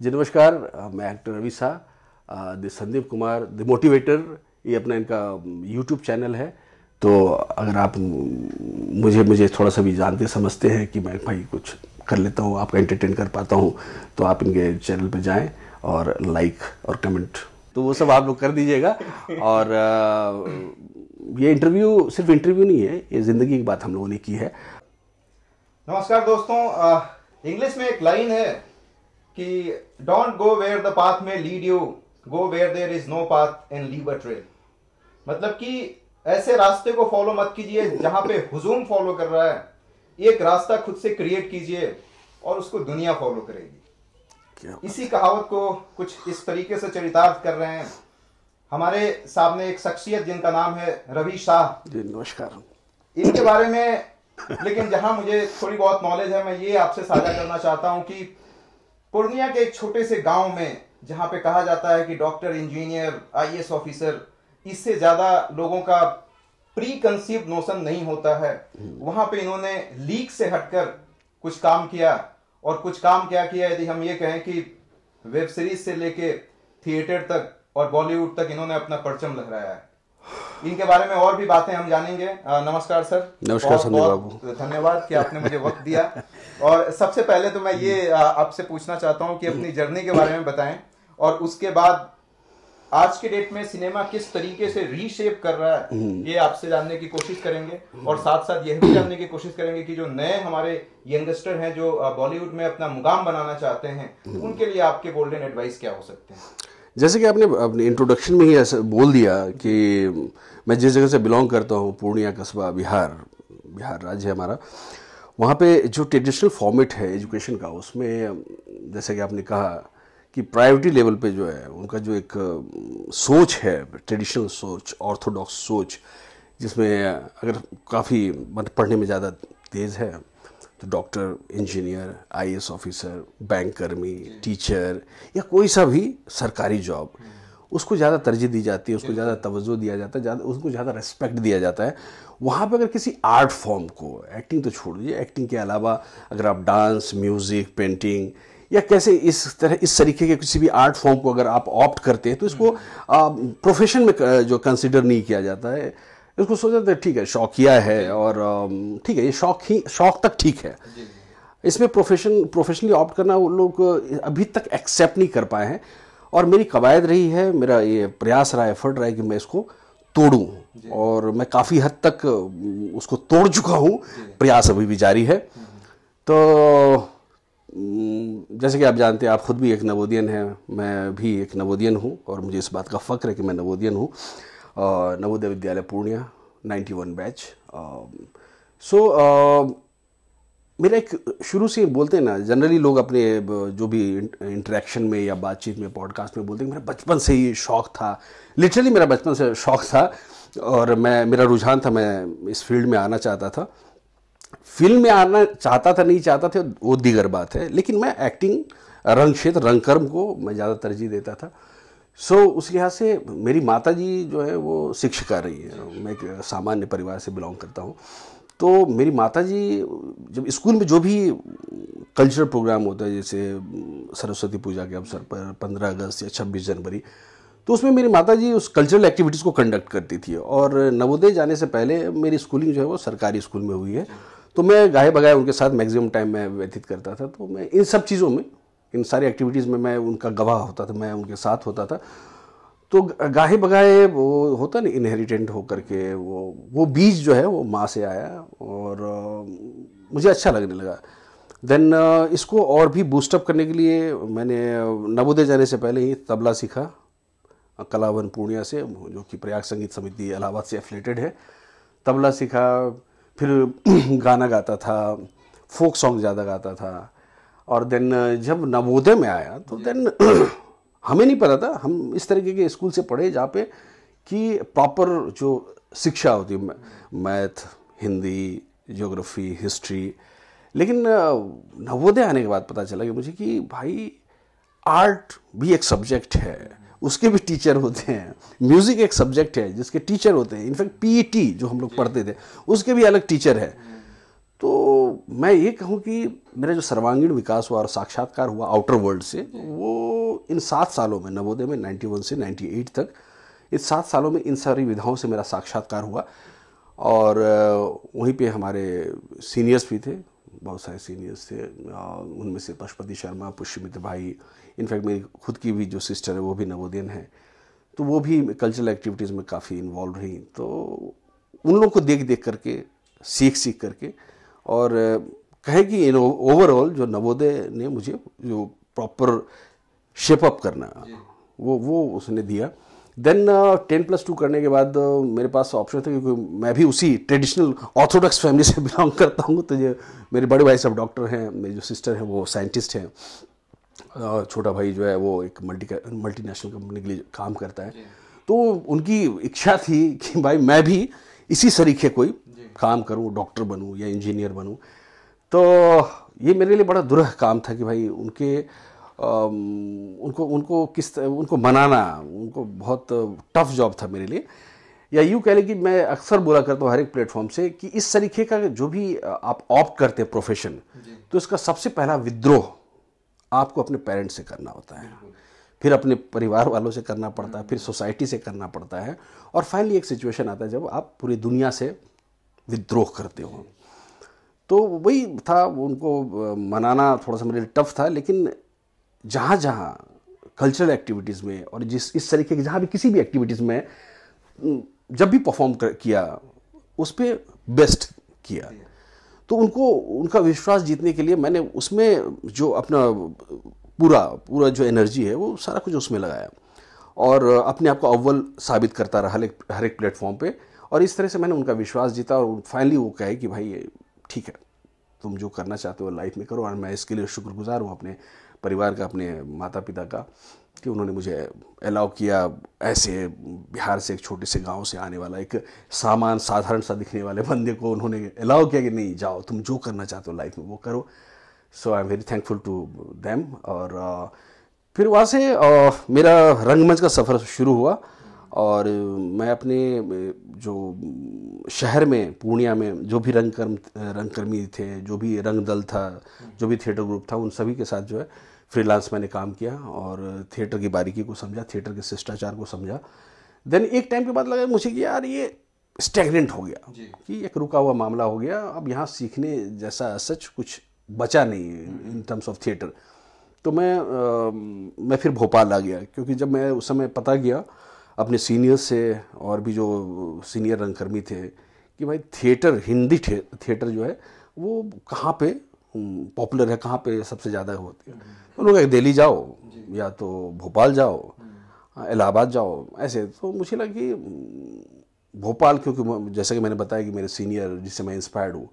जी नमस्कार, मैं actor Ravi Shah, the Sandeep Kumar the motivator, ये अपना इनका यूट्यूब चैनल है। तो अगर आप मुझे थोड़ा सा भी जानते समझते हैं कि मैं भाई कुछ कर लेता हूँ, आपका एंटरटेन कर पाता हूँ, तो आप इनके चैनल पे जाएं और लाइक और कमेंट तो वो सब आप लोग कर दीजिएगा। और ये इंटरव्यू सिर्फ इंटरव्यू नहीं है, ये ज़िंदगी की बात हम लोगों ने की है। नमस्कार दोस्तों, इंग्लिश में एक लाइन है कि don't go where the path may lead you, go where there is no path and leave a trail. मतलब कि ऐसे रास्ते को फॉलो मत कीजिए जहां पे हुजूम फॉलो कर रहा है। एक रास्ता खुद से क्रिएट कीजिए और उसको दुनिया फॉलो करेगी। इसी कहावत को कुछ इस तरीके से चरितार्थ कर रहे हैं हमारे सामने एक शख्सियत जिनका नाम है रवि शाह जी। नमस्कार। इनके बारे में लेकिन जहां मुझे थोड़ी बहुत नॉलेज है, मैं ये आपसे साझा करना चाहता हूं कि पूर्णिया के एक छोटे से गांव में जहां पे कहा जाता है कि डॉक्टर, इंजीनियर, आईएएस ऑफिसर, इससे ज्यादा लोगों का प्री कंसीव्ड नोशन नहीं होता है, वहां पे इन्होंने लीक से हटकर कुछ काम किया। और कुछ काम क्या किया, यदि हम ये कहें कि वेब सीरीज से लेके थिएटर तक और बॉलीवुड तक इन्होंने अपना परचम लहराया है। इनके बारे में और भी बातें हम जानेंगे। नमस्कार सर। नमस्कार संदीप बाबू, धन्यवाद कि आपने मुझे वक्त दिया। और सबसे पहले तो मैं ये आपसे पूछना चाहता हूं कि अपनी जर्नी के बारे में बताएं, और उसके बाद आज के डेट में सिनेमा किस तरीके से रीशेप कर रहा है, ये आपसे जानने की कोशिश करेंगे। और साथ साथ यह भी जानने की कोशिश करेंगे कि जो नए हमारे यंगस्टर हैं जो बॉलीवुड में अपना मुकाम बनाना चाहते हैं, उनके लिए आपके गोल्डन एडवाइस क्या हो सकते हैं। जैसे कि आपने अपने इंट्रोडक्शन में ही ऐसा बोल दिया कि मैं जिस जगह से बिलोंग करता हूँ, पूर्णिया कस्बा, बिहार राज्य है हमारा। वहाँ पे जो ट्रेडिशनल फॉर्मेट है एजुकेशन का, उसमें जैसे कि आपने कहा कि प्रायोरिटी लेवल पे जो है उनका जो एक सोच है, ट्रेडिशनल सोच, ऑर्थोडॉक्स सोच, जिसमें अगर काफ़ी पढ़ने में ज़्यादा तेज़ है तो doctor, engineer, IAS officer, bank कर्मी, टीचर या कोई सा भी सरकारी जॉब, उसको ज़्यादा तरजीह दी जाती है, उसको ज़्यादा तवज्जो दिया जाता है, उसको ज़्यादा रिस्पेक्ट दिया जाता है। वहाँ पर अगर किसी आर्ट फॉर्म को, एक्टिंग तो छोड़ दीजिए, एक्टिंग के अलावा अगर आप डांस, म्यूज़िक, पेंटिंग या कैसे इस तरीके के किसी भी आर्ट फॉर्म को अगर आप ऑप्ट करते हैं तो इसको प्रोफेशन में जो कंसिडर नहीं किया जाता है। इसको सोचा था ठीक है, शौकिया है और ठीक है, ये शौक तक ठीक है। इसमें प्रोफेशनली ऑप्ट करना वो लोग अभी तक एक्सेप्ट नहीं कर पाए हैं। और मेरी कवायद रही है, मेरा ये प्रयास रहा, एफर्ट रहा है कि मैं इसको तोड़ूं, और मैं काफ़ी हद तक उसको तोड़ चुका हूं। प्रयास अभी भी जारी है। तो जैसे कि आप जानते हैं, आप खुद भी एक नवोदियन हैं, मैं भी एक नवोदियन हूं, और मुझे इस बात का फ़ख्र है कि मैं नवोदियन हूं। नवोदय विद्यालय पूर्णिया 91 बैच। मेरा एक शुरू से बोलते हैं ना, जनरली लोग अपने जो भी इंटरेक्शन में या बातचीत में, पॉडकास्ट में बोलते हैं मेरा बचपन से ही शौक़ था। लिटरली मेरा बचपन से शौक़ था, और मेरा रुझान था, मैं इस फील्ड में आना चाहता था। फिल्म में आना चाहता था, नहीं चाहता था, वो दीगर बात है, लेकिन मैं एक्टिंग, रंग क्षेत्र, रंगकर्म को मैं ज़्यादा तरजीह देता था। उस लिहाज से मेरी माताजी जो है वो शिक्षिका रही है। मैं एक सामान्य परिवार से बिलोंग करता हूँ। तो मेरी माताजी जब स्कूल में जो भी कल्चरल प्रोग्राम होता है, जैसे सरस्वती पूजा के अवसर पर 15 अगस्त या 26 जनवरी, तो उसमें मेरी माताजी उस कल्चरल एक्टिविटीज़ को कंडक्ट करती थी। और नवोदय जाने से पहले मेरी स्कूलिंग जो है वो सरकारी स्कूल में हुई है। तो मैं गाहे बगाए उनके साथ मैक्सिमम टाइम मैं व्यतीत करता था। तो मैं इन सब चीज़ों में, इन सारी एक्टिविटीज़ में मैं उनका गवाह होता था, मैं उनके साथ होता था। तो गाहे बगाए वो होता नहीं, इनहेरिटेंट होकर के वो बीज जो है वो माँ से आया, और मुझे अच्छा लगने लगा। देन इसको और भी बूस्टअप करने के लिए मैंने नवोदय जाने से पहले ही तबला सीखा, कलावन पूर्णिया से, जो कि प्रयाग संगीत समिति इलाहाबाद से एफिलेटेड है। तबला सीखा, फिर गाना गाता था, फोक सॉन्ग ज़्यादा गाता था। और देन जब नवोदय में आया तो देन हमें नहीं पता था, हम इस तरीके के स्कूल से पढ़े जहाँ पे कि प्रॉपर जो शिक्षा होती है, मैथ, हिंदी, ज्योग्राफी, हिस्ट्री। लेकिन नवोदय आने के बाद पता चला कि मुझे कि भाई आर्ट भी एक सब्जेक्ट है, उसके भी टीचर होते हैं। म्यूज़िक एक सब्जेक्ट है जिसके टीचर होते हैं। इनफैक्ट पीईटी जो हम लोग पढ़ते थे उसके भी अलग टीचर है। तो मैं ये कहूँ कि मेरा जो सर्वांगीण विकास हुआ और साक्षात्कार हुआ आउटर वर्ल्ड से, वो इन 7 सालों में, नवोदय में 91 से 98 तक, इस 7 सालों में इन सारी विधाओं से मेरा साक्षात्कार हुआ। और वहीं पे हमारे सीनियर्स भी थे, बहुत सारे सीनियर्स थे, उनमें से पशुपति शर्मा, पुष्यमित्र भाई, इनफैक्ट मेरी खुद की भी जो सिस्टर है वो भी नवोदयन है, तो वो भी कल्चरल एक्टिविटीज़ में काफ़ी इन्वॉल्व रही। तो उन लोगों को देख देख करके, सीख करके, और कहें कि ओवरऑल जो नवोदय ने मुझे जो प्रॉपर शेप अप करना, वो उसने दिया। देन 10+2 करने के बाद मेरे पास ऑप्शन था, क्योंकि मैं भी उसी ट्रेडिशनल ऑर्थोडॉक्स फैमिली से बिलोंग करता हूँ। तो ये मेरे बड़े भाई सब डॉक्टर हैं, मेरी जो सिस्टर हैं वो साइंटिस्ट हैं, छोटा भाई जो है वो एक मल्टीनेशनल कंपनी के लिए काम करता है। तो उनकी इच्छा थी कि भाई मैं भी इसी तरीके कोई काम करूं, डॉक्टर बनूं या इंजीनियर बनूं। तो ये मेरे लिए बड़ा दुरह काम था कि भाई उनको मनाना, उनको बहुत टफ जॉब था मेरे लिए। या यूँ कह लें कि मैं अक्सर बोला करता हूँ हर एक प्लेटफॉर्म से कि इस तरीके का जो भी आप ऑप्ट करते हैं प्रोफेशन, तो इसका सबसे पहला विद्रोह आपको अपने पेरेंट्स से करना होता है, फिर अपने परिवार वालों से करना पड़ता है, फिर सोसाइटी से करना पड़ता है, और फाइनली एक सिचुएशन आता है जब आप पूरी दुनिया से विद्रोह करते हो। तो वही था, उनको मनाना थोड़ा सा मेरे लिए टफ था। लेकिन जहाँ जहाँ कल्चरल एक्टिविटीज़ में और इस तरीके की जहाँ भी किसी भी एक्टिविटीज़ में जब भी परफॉर्म किया, उस पर बेस्ट किया। तो उनका विश्वास जीतने के लिए मैंने उसमें जो अपना पूरा जो एनर्जी है वो सारा कुछ उसमें लगाया, और अपने आप को अव्वल साबित करता रहा हर एक प्लेटफॉर्म पे। और इस तरह से मैंने उनका विश्वास जीता, और फाइनली वो कहे कि भाई ठीक है, तुम जो करना चाहते हो लाइफ में करो। और मैं इसके लिए शुक्रगुजार हूँ अपने परिवार का, अपने माता पिता का, कि उन्होंने मुझे अलाउ किया। ऐसे बिहार से एक छोटे से गांव से आने वाला एक साधारण सा दिखने वाले बंदे को उन्होंने अलाउ किया कि नहीं, जाओ तुम जो करना चाहते हो लाइफ में वो करो। So I am very thankful to them. और फिर वहाँ से मेरा रंगमंच का सफ़र शुरू हुआ, और मैं अपने जो शहर में पूर्णिया में जो भी रंगकर्मी थे, जो भी रंग दल था, जो भी थिएटर ग्रुप था, उन सभी के साथ जो है फ्रीलांस मैंने काम किया, और थिएटर की बारीकी को समझा, थिएटर के शिष्टाचार को समझा। देन एक टाइम के बाद लगा मुझे कि यार ये स्टैग्नेंट हो गया, कि एक रुका हुआ मामला हो गया, अब यहाँ सीखने जैसा सच कुछ बचा नहीं इन टर्म्स ऑफ थिएटर। तो मैं फिर भोपाल आ गया, क्योंकि जब मैं उस समय पता किया अपने सीनियर्स से और भी जो सीनियर रंगकर्मी थे कि भाई थिएटर, हिंदी थिएटर जो है वो कहाँ पे पॉपुलर है, कहाँ पे सबसे ज़्यादा होती है, तो लोग दिल्ली जाओ या तो भोपाल जाओ, इलाहाबाद जाओ, ऐसे। तो मुझे लगा कि भोपाल, क्योंकि जैसा कि मैंने बताया कि मेरे सीनियर जिससे मैं इंस्पायर्ड हूँ,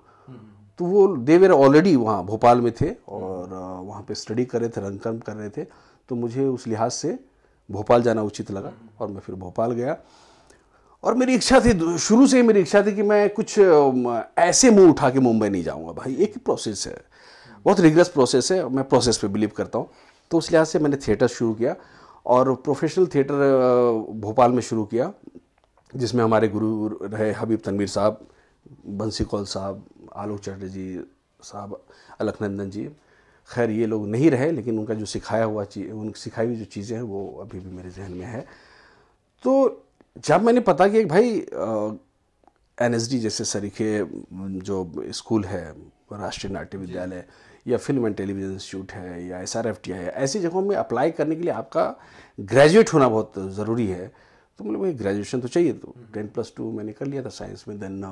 तो वो देवर ऑलरेडी वहाँ भोपाल में थे और वहाँ पे स्टडी कर रहे थे, रंगकर्म कर रहे थे। तो मुझे उस लिहाज से भोपाल जाना उचित लगा, और मैं फिर भोपाल गया। और मेरी इच्छा थी, शुरू से मेरी इच्छा थी कि मैं कुछ ऐसे मुंह उठा के मुंबई नहीं जाऊंगा। भाई एक ही प्रोसेस है, बहुत रिगरस प्रोसेस है, मैं प्रोसेस पे बिलीव करता हूँ। तो उस लिहाज से मैंने थिएटर शुरू किया, और प्रोफेशनल थिएटर भोपाल में शुरू किया, जिसमें हमारे गुरु रहे हबीब तनवीर साहब, बंसी कौल साहब, आलोक चटर्जी साहब, अलकनंदन जी। खैर ये लोग नहीं रहे, लेकिन उनका जो सिखाई हुई जो चीज़ें हैं वो अभी भी मेरे जहन में है। तो जब मैंने पता किया कि भाई NSD जैसे सरीखे जो स्कूल है, राष्ट्रीय नाट्य विद्यालय या फिल्म एंड टेलीविज़न इंस्टीट्यूट है या SRFT है, ऐसी जगहों में अप्लाई करने के लिए आपका ग्रेजुएट होना बहुत ज़रूरी है। तो मतलब भाई ग्रेजुएशन तो चाहिए, तो 10+2 मैंने कर लिया था साइंस में। देन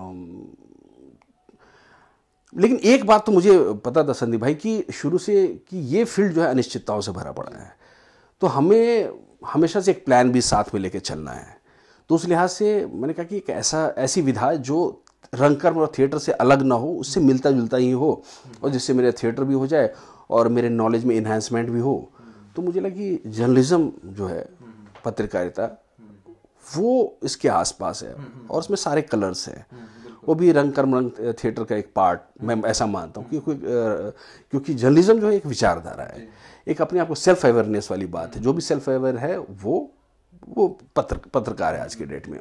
लेकिन एक बात तो मुझे पता था संदीप भाई कि शुरू से कि ये फील्ड जो है अनिश्चितताओं से भरा पड़ा है, तो हमें हमेशा से एक प्लान भी साथ में लेके चलना है। तो उस लिहाज से मैंने कहा कि एक ऐसी विधा जो रंगकर्म और थिएटर से अलग ना हो, उससे मिलता जुलता ही हो, और जिससे मेरा थिएटर भी हो जाए और मेरे नॉलेज में इन्हांसमेंट भी हो। तो मुझे लगा कि जर्नलिज्म जो है, पत्रकारिता, वो इसके आसपास है, और उसमें सारे कलर्स हैं। वो भी रंग थिएटर का एक पार्ट मैं ऐसा मानता हूँ, क्योंकि जर्नलिज्म जो है एक विचारधारा है, एक अपने आप को सेल्फ अवेयरनेस वाली बात है। जो भी सेल्फ अवेयर है वो पत्रकार है आज के डेट में।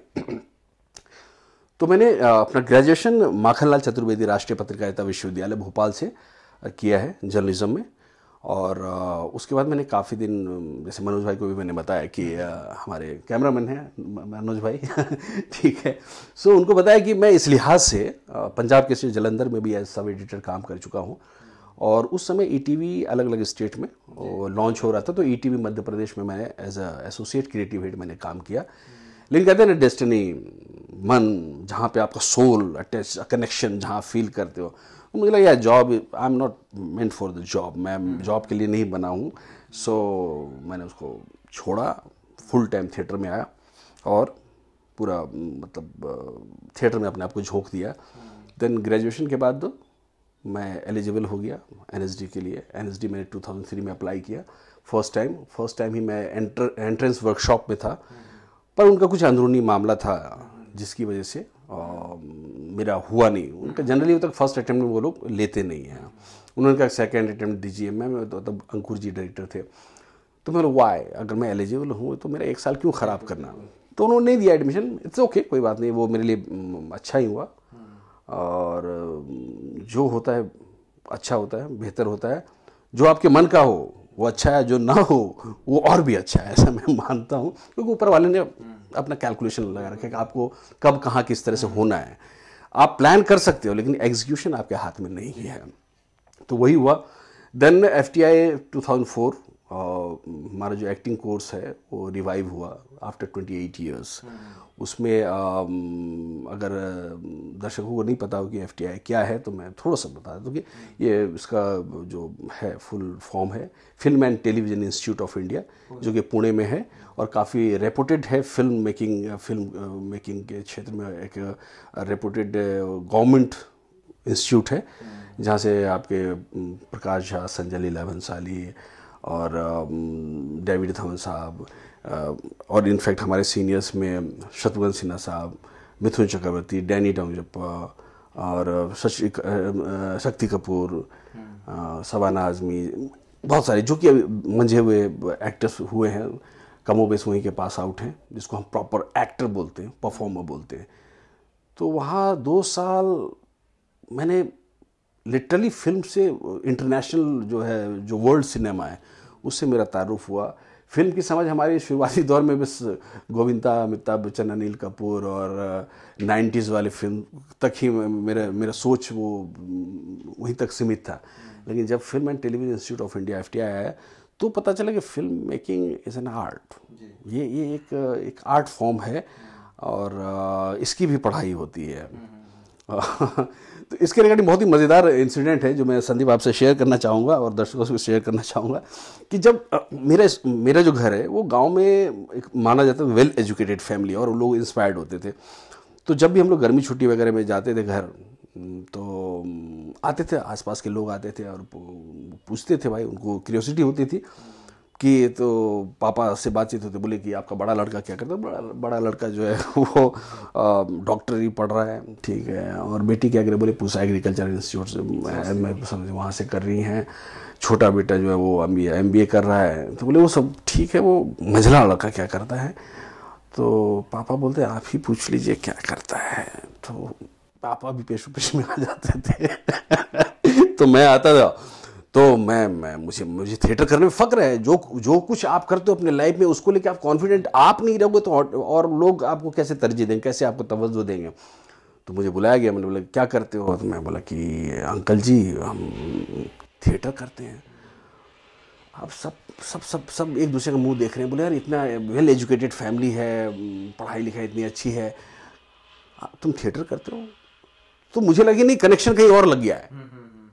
तो मैंने अपना ग्रेजुएशन माखनलाल चतुर्वेदी राष्ट्रीय पत्रकारिता विश्वविद्यालय भोपाल से किया है जर्नलिज्म में। और उसके बाद मैंने काफ़ी दिन, जैसे मनोज भाई को भी मैंने बताया कि हमारे कैमरामैन हैं मनोज भाई ठीक है, सो उनको बताया कि मैं इस लिहाज से पंजाब केसरी जलंधर में भी एज सब एडिटर काम कर चुका हूँ। और उस समय ईटीवी अलग अलग स्टेट में लॉन्च हो रहा था, तो ईटीवी मध्य प्रदेश में मैंने एज एसोसिएट क्रिएटिव हेड मैंने काम किया। लेकिन कहते हैं ना, डेस्टिनी, मन जहाँ पे आपका सोल अटैच, कनेक्शन जहाँ फील करते हो, मुझे लगा यार job, I am not meant for the job, मैं जॉब के लिए नहीं बना हूँ। सो मैंने उसको छोड़ा, फुल टाइम थिएटर में आया और पूरा मतलब थिएटर में अपने आप को झोंक दिया। देन ग्रेजुएशन के बाद मैं एलिजिबल हो गया एनएसडी के लिए। एनएसडी मैंने 2003 में अप्लाई किया फर्स्ट टाइम ही मैं एंट्रेंस वर्कशॉप में था, पर उनका कुछ अंदरूनी मामला था जिसकी वजह से मेरा हुआ नहीं। उनका जनरली तक फर्स्ट अटेम्प्ट में वो लोग लेते नहीं हैं, उन्होंने कहा सेकेंड अटेम्प्ट दीजिए। मैं तो तब अंकुर जी डायरेक्टर थे, तो मैं वाई, अगर मैं एलिजिबल हूँ तो मेरा 1 साल क्यों ख़राब करना। तो उन्होंने नहीं दिया एडमिशन। इट्स ओके, कोई बात नहीं, वो मेरे लिए अच्छा ही हुआ। और जो होता है अच्छा होता है, बेहतर होता है। जो आपके मन का हो वो अच्छा है, जो ना हो वो और भी अच्छा है, ऐसा मैं मानता हूँ। क्योंकि ऊपर वाले ने अपना कैलकुलेशन लगा रखा है कि आपको कब कहाँ किस तरह से होना है। आप प्लान कर सकते हो लेकिन एग्जीक्यूशन आपके हाथ में नहीं है। तो वही हुआ। देन FTI 2004 हमारा जो एक्टिंग कोर्स है वो रिवाइव हुआ आफ्टर 28 ईयर्स। उसमें अगर दर्शकों को नहीं पता हो कि FTI क्या है तो मैं थोड़ा सा बता दूं कि ये इसका जो है फुल फॉर्म है film and television institute of India, जो कि पुणे में है और काफ़ी रेपुटेड है फिल्म मेकिंग के क्षेत्र में। एक रेपुटेड गवर्नमेंट इंस्टीट्यूट है जहाँ से आपके प्रकाश झा, संजय लीला भंसाली और डेविड धवन साहब और इनफैक्ट हमारे सीनियर्स में शत्रुघ्न सिन्हा साहब, मिथुन चक्रवर्ती, डैनी डोंगजप्पा और शक्ति कपूर, शबाना आजमी, बहुत सारे जो कि मंझे हुए एक्टर्स हुए हैं, कमोबेश वहीं के पास आउट हैं, जिसको हम प्रॉपर एक्टर बोलते हैं, परफॉर्मर बोलते हैं। तो वहाँ 2 साल मैंने लिटरली फिल्म से इंटरनेशनल जो है, जो वर्ल्ड सिनेमा है, उससे मेरा तारुफ हुआ। फिल्म की समझ हमारी शुरुआती दौर में बस गोविंदा, अमिताभ बच्चन, अनिल कपूर और 90s वाले फिल्म तक ही मेरा सोच वो वहीं तक सीमित था। लेकिन जब film and television institute of India FTI आया तो पता चला कि film making is an art. ये एक आर्ट फॉर्म है और इसकी भी पढ़ाई होती है। तो इसके रिगार्डिंग बहुत ही मज़ेदार इंसिडेंट है जो मैं संदीप आपसे शेयर करना चाहूँगा और दर्शकों से शेयर करना चाहूँगा कि जब मेरा जो घर है वो गांव में एक माना जाता है वेल एजुकेटेड फैमिली और लोग इंस्पायर्ड होते थे। तो जब भी हम लोग गर्मी छुट्टी वगैरह में जाते थे घर, तो आते थे, आसपास के लोग आते थे और पूछते थे, भाई उनको क्यूरियोसिटी होती थी कि तो पापा से बातचीत होती, बोले कि आपका बड़ा लड़का क्या करता है। बड़ा लड़का जो है वो डॉक्टरी पढ़ रहा है, ठीक है, और बेटी क्या करे, बोले पूसा एग्रीकल्चर इंस्टीट्यूट से मैं समझ वहाँ से कर रही हैं। छोटा बेटा जो है वो MBA कर रहा है। तो बोले वो सब ठीक है, वो मंझला लड़का क्या करता है। तो पापा बोलते आप ही पूछ लीजिए क्या करता है। तो पापा भी पेश में आ जाते थे तो मैं आता था, तो मुझे थिएटर करने में फ़क्र है। जो कुछ आप करते हो अपने लाइफ में उसको लेके आप कॉन्फिडेंट आप नहीं रहोगे तो और लोग आपको कैसे तरजीह देंगे, कैसे आपको तवज्जो देंगे। तो मुझे बुलाया गया, मैंने बोला क्या करते हो। तो मैं बोला कि अंकल जी हम थिएटर करते हैं। अब सब एक दूसरे का मुंह देख रहे हैं। बोले यार इतना वेल एजुकेटेड फैमिली है, पढ़ाई लिखाई इतनी अच्छी है, तुम थिएटर करते हो। तो मुझे लगी नहीं, कनेक्शन कहीं और लग गया है।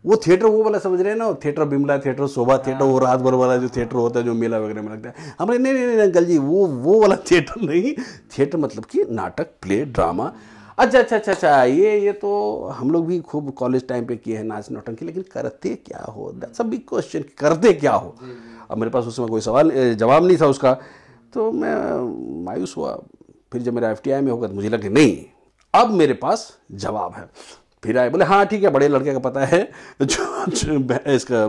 वो थिएटर वो वाला समझ रहे हैं ना, थिएटर बिमला थिएटर, शोभा थिएटर, वो रात भर वाला जो थिएटर होता है जो मेला वगैरह में लगता है। हमारे नहीं अंकल जी वो वाला थिएटर नहीं। थिएटर मतलब कि नाटक, प्ले, ड्रामा। अच्छा, ये तो हम लोग भी खूब कॉलेज टाइम पे किए हैं नाच नौटंकी, लेकिन करते क्या हो, दैट्स अ बिग क्वेश्चन, करते क्या हो। अब मेरे पास उस समय कोई जवाब नहीं था उसका, तो मैं मायूस हुआ। फिर जब मेरा FTI में होगा तो मुझे लगा नहीं अब मेरे पास जवाब है। फिर आए, बोले हाँ ठीक है, बड़े लड़के का पता है, जो इसका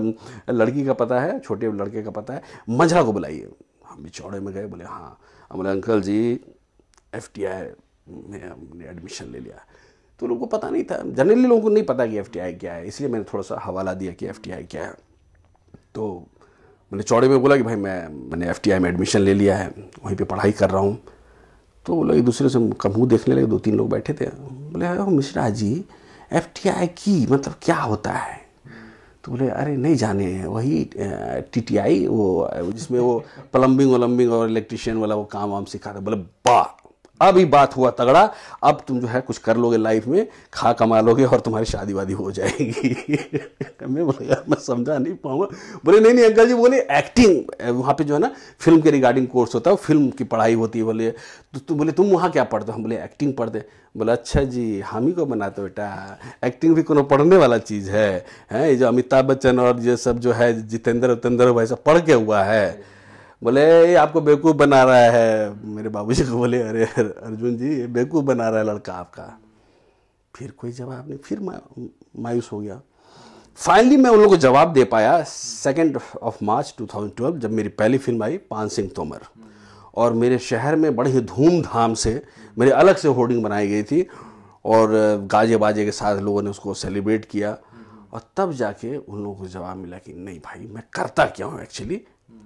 लड़की का पता है, छोटे लड़के का पता है, मंझला को बुलाइए। हम भी चौड़े में गए, बोले हाँ। बोले अंकल जी FTI मैंने एडमिशन ले लिया। तो लोगों को पता नहीं था, जनरली लोगों को नहीं पता कि FTI क्या है, इसलिए मैंने थोड़ा सा हवाला दिया कि FTI क्या है। तो मैंने चौड़े में बोला कि भाई मैंने FTI में एडमिशन ले लिया है, वहीं पे पढ़ाई कर रहा हूँ। तो वो लोग एक दूसरे से मुँह देखने लगे, 2-3 लोग बैठे थे। बोले मिश्रा जी FTI की मतलब क्या होता है? तो बोले अरे नहीं जाने, वही TTI वो जिसमें वो प्लम्बिंग और इलेक्ट्रिशियन वाला वो काम वाम सिखाते। बोले वाह, अभी बात हुआ तगड़ा, अब तुम जो है कुछ कर लोगे लाइफ में, खा कमा लोगे और तुम्हारी शादी वादी हो जाएगी। मैं बोले यार मैं समझा नहीं पाऊंगा। बोले नहीं अंकल जी, बोले एक्टिंग वहाँ पे जो है ना फिल्म के रिगार्डिंग कोर्स होता है, फिल्म की पढ़ाई होती है। बोले तो बोले तुम वहाँ क्या पढ़ते हो? हम बोले एक्टिंग पढ़ते। बोले अच्छा जी, हम ही को बनाते हो बेटा, एक्टिंग भी कोनो पढ़ने वाला चीज़ है? ये जो अमिताभ बच्चन और ये सब जो है जितेंद्र भाई सब पढ़ के हुआ है। बोले ये आपको बेवकूफ़ बना रहा है। मेरे बाबूजी को बोले अरे अर्जुन जी ये बेवकूफ़ बना रहा है लड़का आपका। फिर कोई जवाब नहीं, फिर मायूस हो गया। फाइनली मैं उन लोगों को जवाब दे पाया 2 मार्च 2012, जब मेरी पहली फिल्म आई पान सिंह तोमर, और मेरे शहर में बड़े ही धूमधाम से मेरे अलग से होर्डिंग बनाई गई थी और गाजे बाजे के साथ लोगों ने उसको सेलिब्रेट किया। और तब जाके उन लोगों को जवाब मिला कि नहीं भाई मैं करता क्या हूँ एक्चुअली,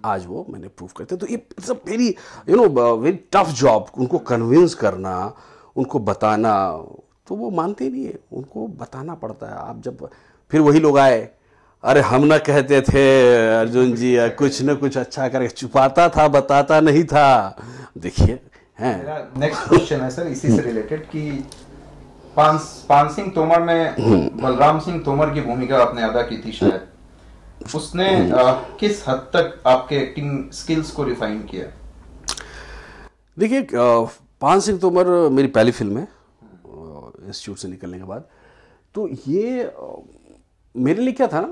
आज वो मैंने प्रूव करते। तो it's a very very tough job, उनको कन्विंस करना, उनको बताना। तो वो मानते ही नहीं है, उनको बताना पड़ता है। आप जब फिर वही लोग आए, अरे हम ना कहते थे अर्जुन जी कुछ न कुछ अच्छा करके, छुपाता था बताता नहीं था। देखिए हैं, नेक्स्ट क्वेश्चन है सर इसी से रिलेटेड कि पान सिंह तोमर में बलराम सिंह तोमर की भूमिका आपने अदा की थी शायद, उसने किस हद तक आपके एक्टिंग स्किल्स को रिफाइन किया? देखिए पान सिंह तोमर मेरी पहली फिल्म है इंस्टीट्यूट से निकलने के बाद। तो ये मेरे लिए क्या था ना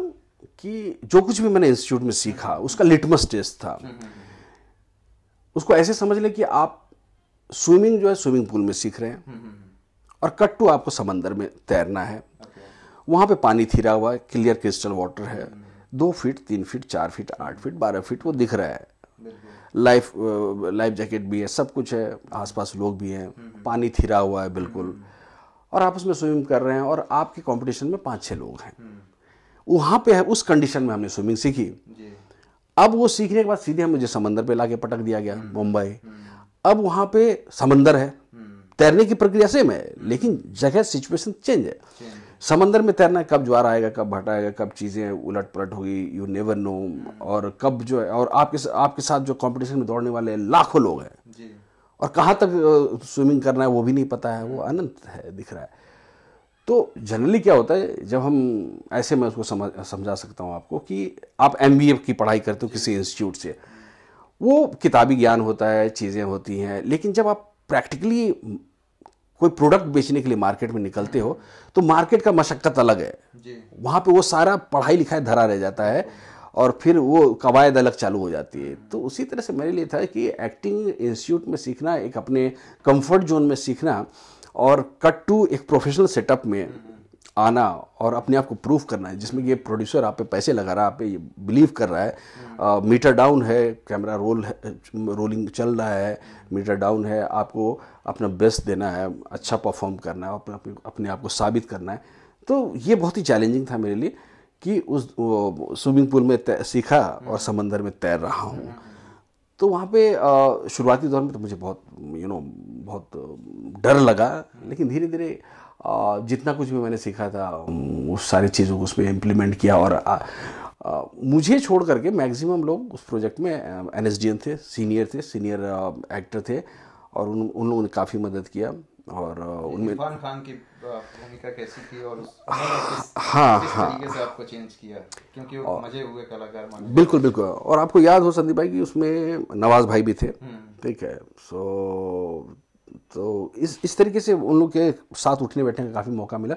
कि जो कुछ भी मैंने इंस्टीट्यूट में सीखा उसका लिटमस टेस्ट था। उसको ऐसे समझ ले कि आप स्विमिंग जो है स्विमिंग पूल में सीख रहे हैं और कट टू आपको समंदर में तैरना है। वहाँ पे पानी थिरा हुआ है, क्लियर क्रिस्टल वाटर है, 2 feet 3 feet 4 feet 8 feet 12 feet वो दिख रहा है। लाइफ जैकेट भी है, सब कुछ है, आसपास लोग भी हैं, पानी थिरा हुआ है बिल्कुल, और आप उसमें स्विमिंग कर रहे हैं और आपके कंपटीशन में 5-6 लोग हैं। वहाँ पे है, उस कंडीशन में हमने स्विमिंग सीखी। अब वो सीखने के बाद सीधे मुझे समंदर पे लाके पटक दिया गया, मुंबई। अब वहाँ पे समंदर है, तैरने की प्रक्रिया सेम है लेकिन जगह सिचुएशन चेंज है। समंदर में तैरना है, कब ज्वार आएगा, कब भट आएगा, कब चीज़ें उलट पलट होगी, यू नेवर नो। और कब जो है, और आपके साथ जो कंपटीशन में दौड़ने वाले लाखों लोग हैं और कहाँ तक स्विमिंग करना है वो भी नहीं पता है, वो अनंत है दिख रहा है। तो जनरली क्या होता है जब हम ऐसे, मैं उसको समझा सकता हूँ आपको कि आप MBA की पढ़ाई करते हो किसी इंस्टीट्यूट से, वो किताबी ज्ञान होता है, चीज़ें होती हैं, लेकिन जब आप प्रैक्टिकली कोई प्रोडक्ट बेचने के लिए मार्केट में निकलते हो तो मार्केट का मशक्कत अलग है। वहाँ पे वो सारा पढ़ाई लिखाई धरा रह जाता है और फिर वो कवायद अलग चालू हो जाती है। तो उसी तरह से मेरे लिए था कि एक्टिंग इंस्टीट्यूट में सीखना, एक अपने कंफर्ट जोन में सीखना और कट टू एक प्रोफेशनल सेटअप में आना और अपने आप को प्रूव करना है, जिसमें ये प्रोड्यूसर आप पे पैसे लगा रहा है, आप पे ये बिलीव कर रहा है, मीटर डाउन है, कैमरा रोलिंग चल रहा है, मीटर डाउन है, आपको अपना बेस्ट देना है, अच्छा परफॉर्म करना है, अपने आप को साबित करना है। तो ये बहुत ही चैलेंजिंग था मेरे लिए कि उस स्विमिंग पूल में सीखा और समंदर में तैर रहा हूँ। तो वहाँ पे शुरुआती दौर में तो मुझे बहुत बहुत डर लगा, लेकिन धीरे धीरे जितना कुछ भी मैंने सीखा था उस सारी चीज़ों को उसमें इम्प्लीमेंट किया। और मुझे छोड़ करके मैक्सिमम लोग उस प्रोजेक्ट में NSDN थे, सीनियर एक्टर थे और उन लोगों ने काफ़ी मदद किया। और उनमें इरफान खान की भूमिका कैसी थी और किस तरीके से आपको चेंज किया, क्योंकि वो मजे हुए कलाकार माने? बिल्कुल। और आपको याद हो संदीप भाई कि उसमें नवाज भाई भी थे, ठीक है। तो इस तरीके से उन लोग के साथ उठने बैठने का काफ़ी मौका मिला।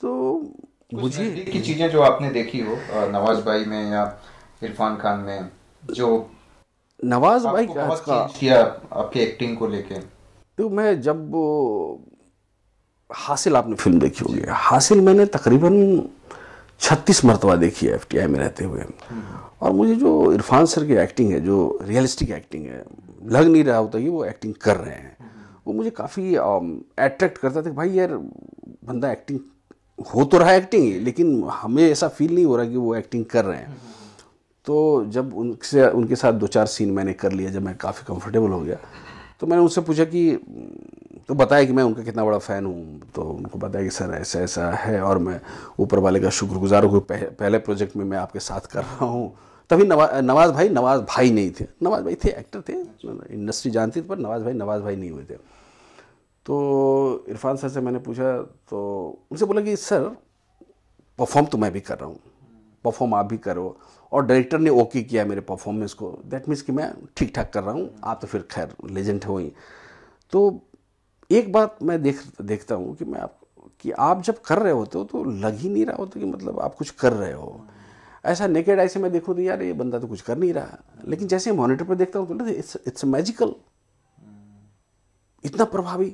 तो मुझे की चीज़ें जो आपने देखी हो नवाज भाई में या इरफान खान में, जो नवाज भाई का किया आपके एक्टिंग को लेके? तो मैं जब हासिल, आपने फिल्म देखी होगी, हासिल मैंने तकरीबन 36 मरतबा देखी है FTI में रहते हुए। और मुझे जो इरफान सर की एक्टिंग है, जो रियलिस्टिक एक्टिंग है, लग नहीं रहा होता कि वो एक्टिंग कर रहे हैं। वो मुझे काफ़ी अट्रैक्ट करता था कि भाई यार बंदा एक्टिंग हो तो रहा है एक्टिंग, लेकिन हमें ऐसा फील नहीं हो रहा कि वो एक्टिंग कर रहे हैं। तो जब उनके साथ 2-4 सीन मैंने कर लिया, जब मैं काफ़ी कंफर्टेबल हो गया, तो मैंने उनसे पूछा कि तो बताया कि मैं उनका कितना बड़ा फ़ैन हूँ। तो उनको बताया कि सर ऐसा ऐसा है और मैं ऊपर वाले का शुक्रगुजार हूँ, पहले प्रोजेक्ट में मैं आपके साथ कर रहा हूँ। तभी नवाज़ भाई नहीं थे, नवाज़ भाई थे, एक्टर थे, इंडस्ट्री जानती थी, पर नवाज़ भाई नहीं हुए थे। तो इरफान सर से मैंने पूछा, तो उनसे बोला कि सर परफॉर्म तो मैं भी कर रहा हूँ, परफॉर्म आप भी करो, और डायरेक्टर ने ओके किया मेरे परफॉर्मेंस को, दैट मीन्स कि मैं ठीक ठाक कर रहा हूँ। आप तो फिर खैर लेजेंड हो ही। तो एक बात मैं देखता हूँ कि आप जब कर रहे होते हो तो लग ही नहीं रहा होता कि मतलब आप कुछ कर रहे हो। ऐसा नेकेड आई से मैं देखूँ तो यार ये बंदा तो कुछ कर नहीं रहा, लेकिन जैसे मॉनिटर पर देखता हूँ तो इट्स मैजिकल, इतना प्रभावी।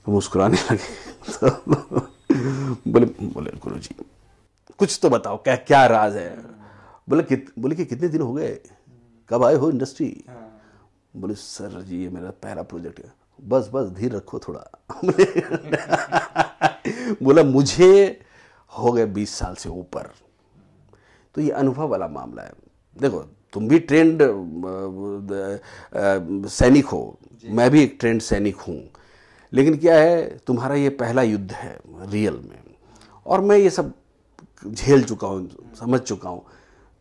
तो मुस्कुराने लगे। तो बोले गुरुजी कुछ तो बताओ, क्या राज है। बोले कि कितने दिन हो गए, कब आए हो इंडस्ट्री। बोले सर जी ये मेरा पहला प्रोजेक्ट है। बस धीर रखो थोड़ा। बोला मुझे हो गए 20 साल से ऊपर। तो ये अनुभव वाला मामला है। देखो तुम भी ट्रेंड सैनिक हो, मैं भी एक ट्रेंड सैनिक हूँ, लेकिन क्या है तुम्हारा ये पहला युद्ध है रियल में, और मैं ये सब झेल चुका हूँ, समझ चुका हूँ।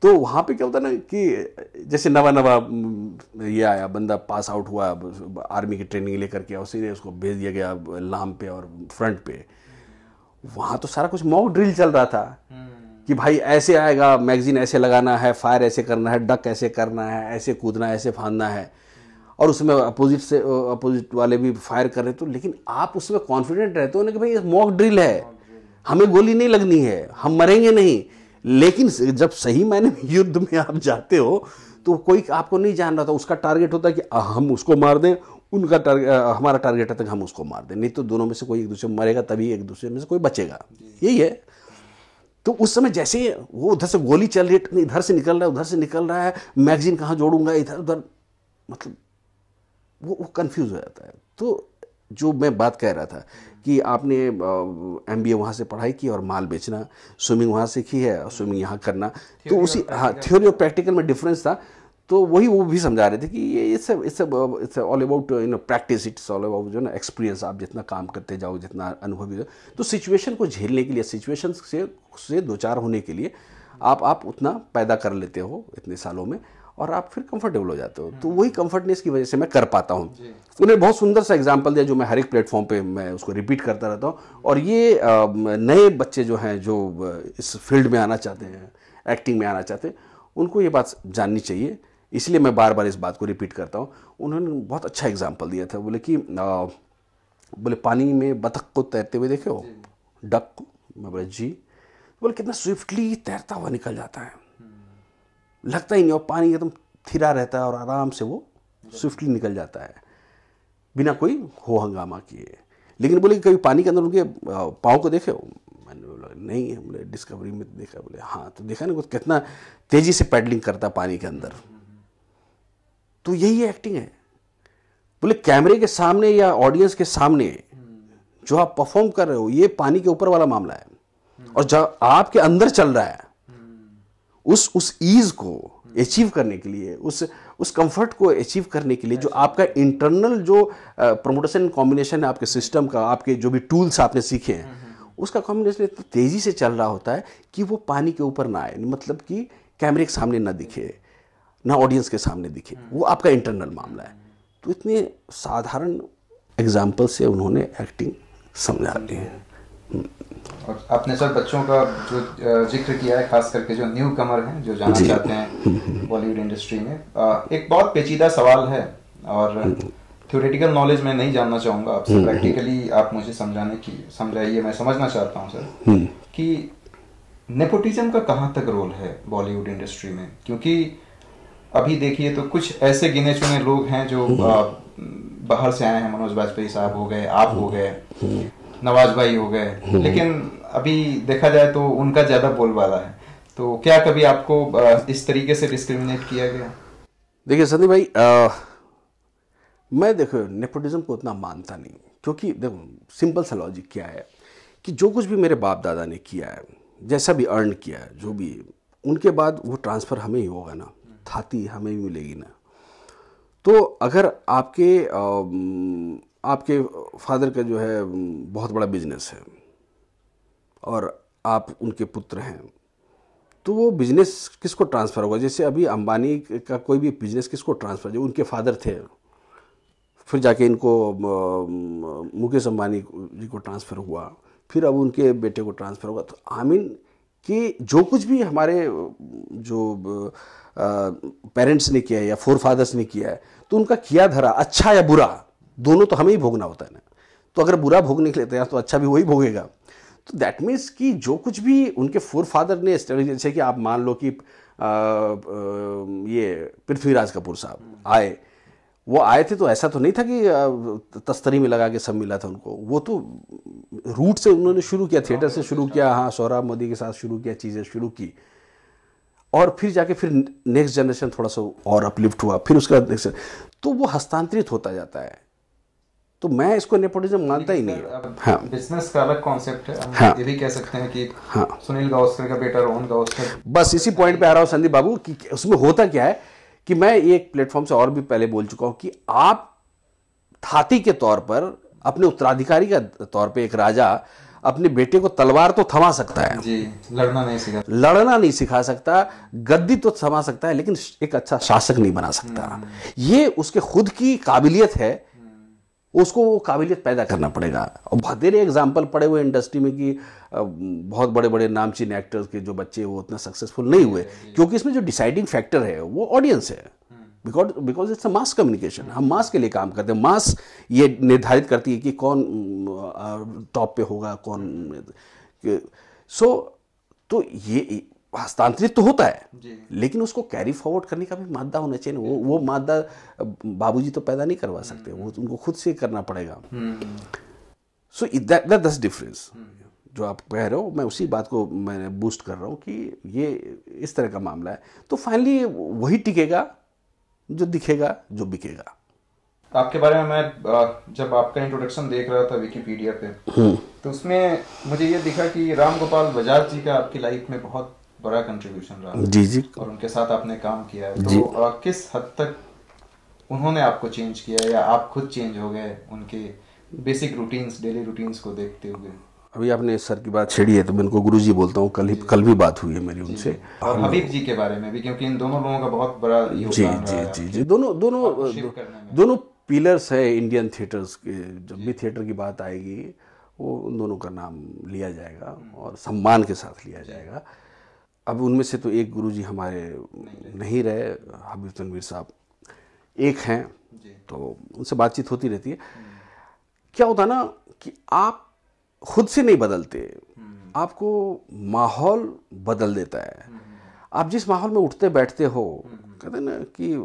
तो वहाँ पे क्या होता है ना कि जैसे नवा ये आया बंदा, पास आउट हुआ, आर्मी की ट्रेनिंग लेकर के, और सीधे उसको भेज दिया गया लाम पे और फ्रंट पे। वहाँ तो सारा कुछ मॉक ड्रिल चल रहा था कि भाई ऐसे आएगा, मैगजीन ऐसे लगाना है, फायर ऐसे करना है, डक ऐसे करना है, ऐसे कूदना है, ऐसे फांदना है, और उसमें अपोजिट वाले भी फायर कर रहे। तो लेकिन आप उसमें कॉन्फिडेंट रहते हो ना कि भाई मॉक ड्रिल है, हमें गोली नहीं लगनी है, हम मरेंगे नहीं। लेकिन जब सही मायने में युद्ध में आप जाते हो तो कोई आपको नहीं जान रहा था, उसका टारगेट होता है कि हम उसको मार दें, उनका टारगेट, हमारा टारगेट है कि हम उसको मार दें, नहीं तो दोनों में से कोई एक दूसरे में मरेगा, तभी एक दूसरे में से कोई बचेगा, यही है। तो उस समय जैसे वो उधर से गोली चल रही है, इधर से निकल रहा है, उधर से निकल रहा है, मैगजीन कहाँ जोड़ूंगा, इधर उधर, मतलब वो कंफ्यूज हो जाता है। तो जो मैं बात कह रहा था कि आपने MBA वहाँ से पढ़ाई की और माल बेचना, स्विमिंग वहाँ सीखी है और स्विमिंग यहाँ करना, तो उसी थ्योरी और प्रैक्टिकल में डिफरेंस था। तो वही वो भी समझा रहे थे कि ये it's all about practice, it's all about जो ना एक्सपीरियंस। आप जितना काम करते जाओ, जितना अनुभवी हो, तो सिचुएशन को झेलने के लिए, सिचुएशन से दो चार होने के लिए आप उतना पैदा कर लेते हो इतने सालों में, और आप फिर कंफर्टेबल हो जाते हो। तो वही कंफर्टनेस की वजह से मैं कर पाता हूँ। उन्हें बहुत सुंदर सा एग्जांपल दिया जो मैं हर एक प्लेटफॉर्म पे मैं उसको रिपीट करता रहता हूँ। और ये नए बच्चे जो हैं, जो इस फील्ड में आना चाहते हैं, एक्टिंग में आना चाहते हैं, उनको ये बात जाननी चाहिए, इसलिए मैं बार बार इस बात को रिपीट करता हूँ। उन्होंने बहुत अच्छा एग्जाम्पल दिया था, बोले कि बोले पानी में बतख को तैरते हुए देखे हो, डक को। मैं बोले जी। बोले कितना स्विफ्टली तैरता हुआ निकल जाता है, लगता ही नहीं, और पानी एकदम थिरा रहता है और आराम से वो स्विफ्टली निकल जाता है बिना कोई हो हंगामा किए। लेकिन बोले कभी पानी के अंदर उनके पाँव को देखे हो? मैंने बोला नहीं। बोले डिस्कवरी में देखा। बोले हाँ। तो देखा ना कितना तेजी से पैडलिंग करता पानी के अंदर। तो यही एक्टिंग है। बोले कैमरे के सामने या ऑडियंस के सामने जो आप परफॉर्म कर रहे हो, ये पानी के ऊपर वाला मामला है, और जब आपके अंदर चल रहा है, उस ईज को अचीव करने के लिए, उस कंफर्ट को अचीव करने के लिए, जो आपका इंटरनल जो प्रमोशन कॉम्बिनेशन है आपके सिस्टम का, आपके जो भी टूल्स आपने सीखे हैं, उसका कॉम्बिनेशन इतना तेजी से चल रहा होता है कि वो पानी के ऊपर ना आए, मतलब कि कैमरे के सामने ना दिखे, ना ऑडियंस के सामने दिखे, वो आपका इंटरनल मामला है। तो इतने साधारण एग्जाम्पल से उन्होंने एक्टिंग समझा दी है। और आपने सर बच्चों का जो जिक्र किया है, खास करके जो न्यू कमर हैं, जो जाना चाहते हैं बॉलीवुड इंडस्ट्री में, एक बहुत पेचीदा सवाल है, और थ्योरेटिकल नॉलेज मैं नहीं जानना चाहूँगा आपसे, प्रैक्टिकली आप मुझे समझाइए। मैं समझना चाहता हूँ सर कि नेपोटिज्म का कहाँ तक रोल है बॉलीवुड इंडस्ट्री में, क्योंकि अभी देखिए तो कुछ ऐसे गिने चुने लोग हैं जो बाहर से आए हैं, मनोज बाजपेयी साहब हो गए, आप हो गए, नवाज भाई हो गए, लेकिन अभी देखा जाए तो उनका ज्यादा बोलबाला है। तो क्या कभी आपको इस तरीके से डिस्क्रिमिनेट किया गया? देखिए संदीप भाई, मैं देखो नेपोटिज्म को उतना मानता नहीं, क्योंकि देखो सिंपल सा लॉजिक क्या है कि जो कुछ भी मेरे बाप दादा ने किया है, जैसा भी अर्न किया है, जो भी, उनके बाद वो ट्रांसफ़र हमें ही होगा ना, थाती हमें ही मिलेगी ना। तो अगर आपके फादर का जो है बहुत बड़ा बिजनेस है और आप उनके पुत्र हैं, तो वो बिजनेस किसको ट्रांसफ़र होगा? जैसे अभी अंबानी का कोई भी बिजनेस किसको ट्रांसफ़र, जो उनके फादर थे, फिर जाके इनको मुकेश अंबानी जी को ट्रांसफ़र हुआ, फिर अब उनके बेटे को ट्रांसफ़र होगा। तो आई मीन कि जो कुछ भी हमारे जो पेरेंट्स ने किया है या फोर फादर्स ने किया है, तो उनका किया धरा अच्छा या बुरा दोनों तो हमें ही भोगना होता है ना। तो अगर बुरा भोगने के लिए तैयार तो अच्छा भी वही भोगेगा। तो दैट मीन्स कि जो कुछ भी उनके फोर फादर ने, जैसे कि आप मान लो कि ये पृथ्वीराज कपूर साहब आए, वो आए थे तो ऐसा तो नहीं था कि तस्तरी में लगा के सब मिला था उनको। वो तो रूट से उन्होंने शुरू किया, थिएटर से शुरू किया, हाँ, सोहराब मोदी के साथ शुरू किया, चीज़ें शुरू की, और फिर जाके फिर नेक्स्ट जनरेशन थोड़ा सा और अपलिफ्ट हुआ, फिर उसका नेक्स्ट, तो वो हस्तांतरित होता जाता है। तो मैं इसको नेपोटिज्म मानता ही नहीं। हाँ, बिजनेस का अलग कॉन्सेप्ट है। हाँ, ये भी कह सकते हैं कि हाँ, सुनील गावस्कर का बेटा रोहन गावस्कर, बस इसी पॉइंट पे आ रहा हूँ संदीप बाबू कि उसमें होता क्या है कि मैं एक प्लेटफॉर्म से और भी पहले बोल चुका हूं कि आप थाती के तौर पर, अपने उत्तराधिकारी का तौर पे, एक राजा अपने बेटे को तलवार तो थमा सकता है जी, लड़ना नहीं सिखा सकता, गद्दी तो थमा सकता है, लेकिन एक अच्छा शासक नहीं बना सकता। ये उसके खुद की काबिलियत है, उसको वो काबिलियत पैदा करना पड़ेगा। और बहुत देर एग्जाम्पल पड़े हुए इंडस्ट्री में कि बहुत बड़े बड़े नामचीन एक्टर्स के जो बच्चे वो उतना सक्सेसफुल नहीं हुए, क्योंकि इसमें जो डिसाइडिंग फैक्टर है वो ऑडियंस है। Because it's a mass communication, हम मास के लिए काम करते हैं। मास ये निर्धारित करती है कि कौन टॉप पे होगा, कौन। तो ये हस्तांतरित तो होता है, लेकिन उसको कैरी फॉरवर्ड करने का भी मादा होना चाहिए। वो मादा बाबूजी तो पैदा नहीं करवा सकते, वो उनको खुद से करना पड़ेगा। सो दैट्स डिफरेंस जो आप कह रहे हो। मैं उसी बात को मैं बूस्ट कर रहा हूँ कि ये इस तरह का मामला है। तो फाइनली वही टिकेगा जो दिखेगा, जो बिकेगा। आपके बारे में मैं जब आपका इंट्रोडक्शन देख रहा था विकिपीडिया पे, तो उसमें मुझे ये दिखा कि राम गोपाल बजाज जी का आपकी लाइफ में बहुत बड़ा कंट्रीब्यूशन रहा। जी, और उनके साथ आपने काम किया है। तो किस हद तक उन्होंने आपको चेंज किया या आप खुद चेंज हो गए उनके बेसिक रूटीन्स, डेली रूटीन्स को देखते हुए? अभी आपने सर की बात छेड़ी है तो मैं उनको गुरुजी बोलता हूँ। कल भी बात हुई है मेरी उनसे। और हबीब जी के बारे में भी, क्योंकि इन दोनों लोगों का बहुत बड़ा योगदान रहा है। जी, दोनों पिलर्स है इंडियन थिएटर्स के। जब भी थिएटर की बात आएगी वो उन दोनों का नाम लिया जाएगा और सम्मान के साथ लिया जाएगा। अब उनमें से तो एक गुरुजी हमारे नहीं रहे, हबीब तनवीर साहब एक हैं, तो उनसे बातचीत होती रहती है। क्या होता ना कि आप खुद से नहीं बदलते, आपको माहौल बदल देता है। आप जिस माहौल में उठते बैठते हो, कहते हैं ना कि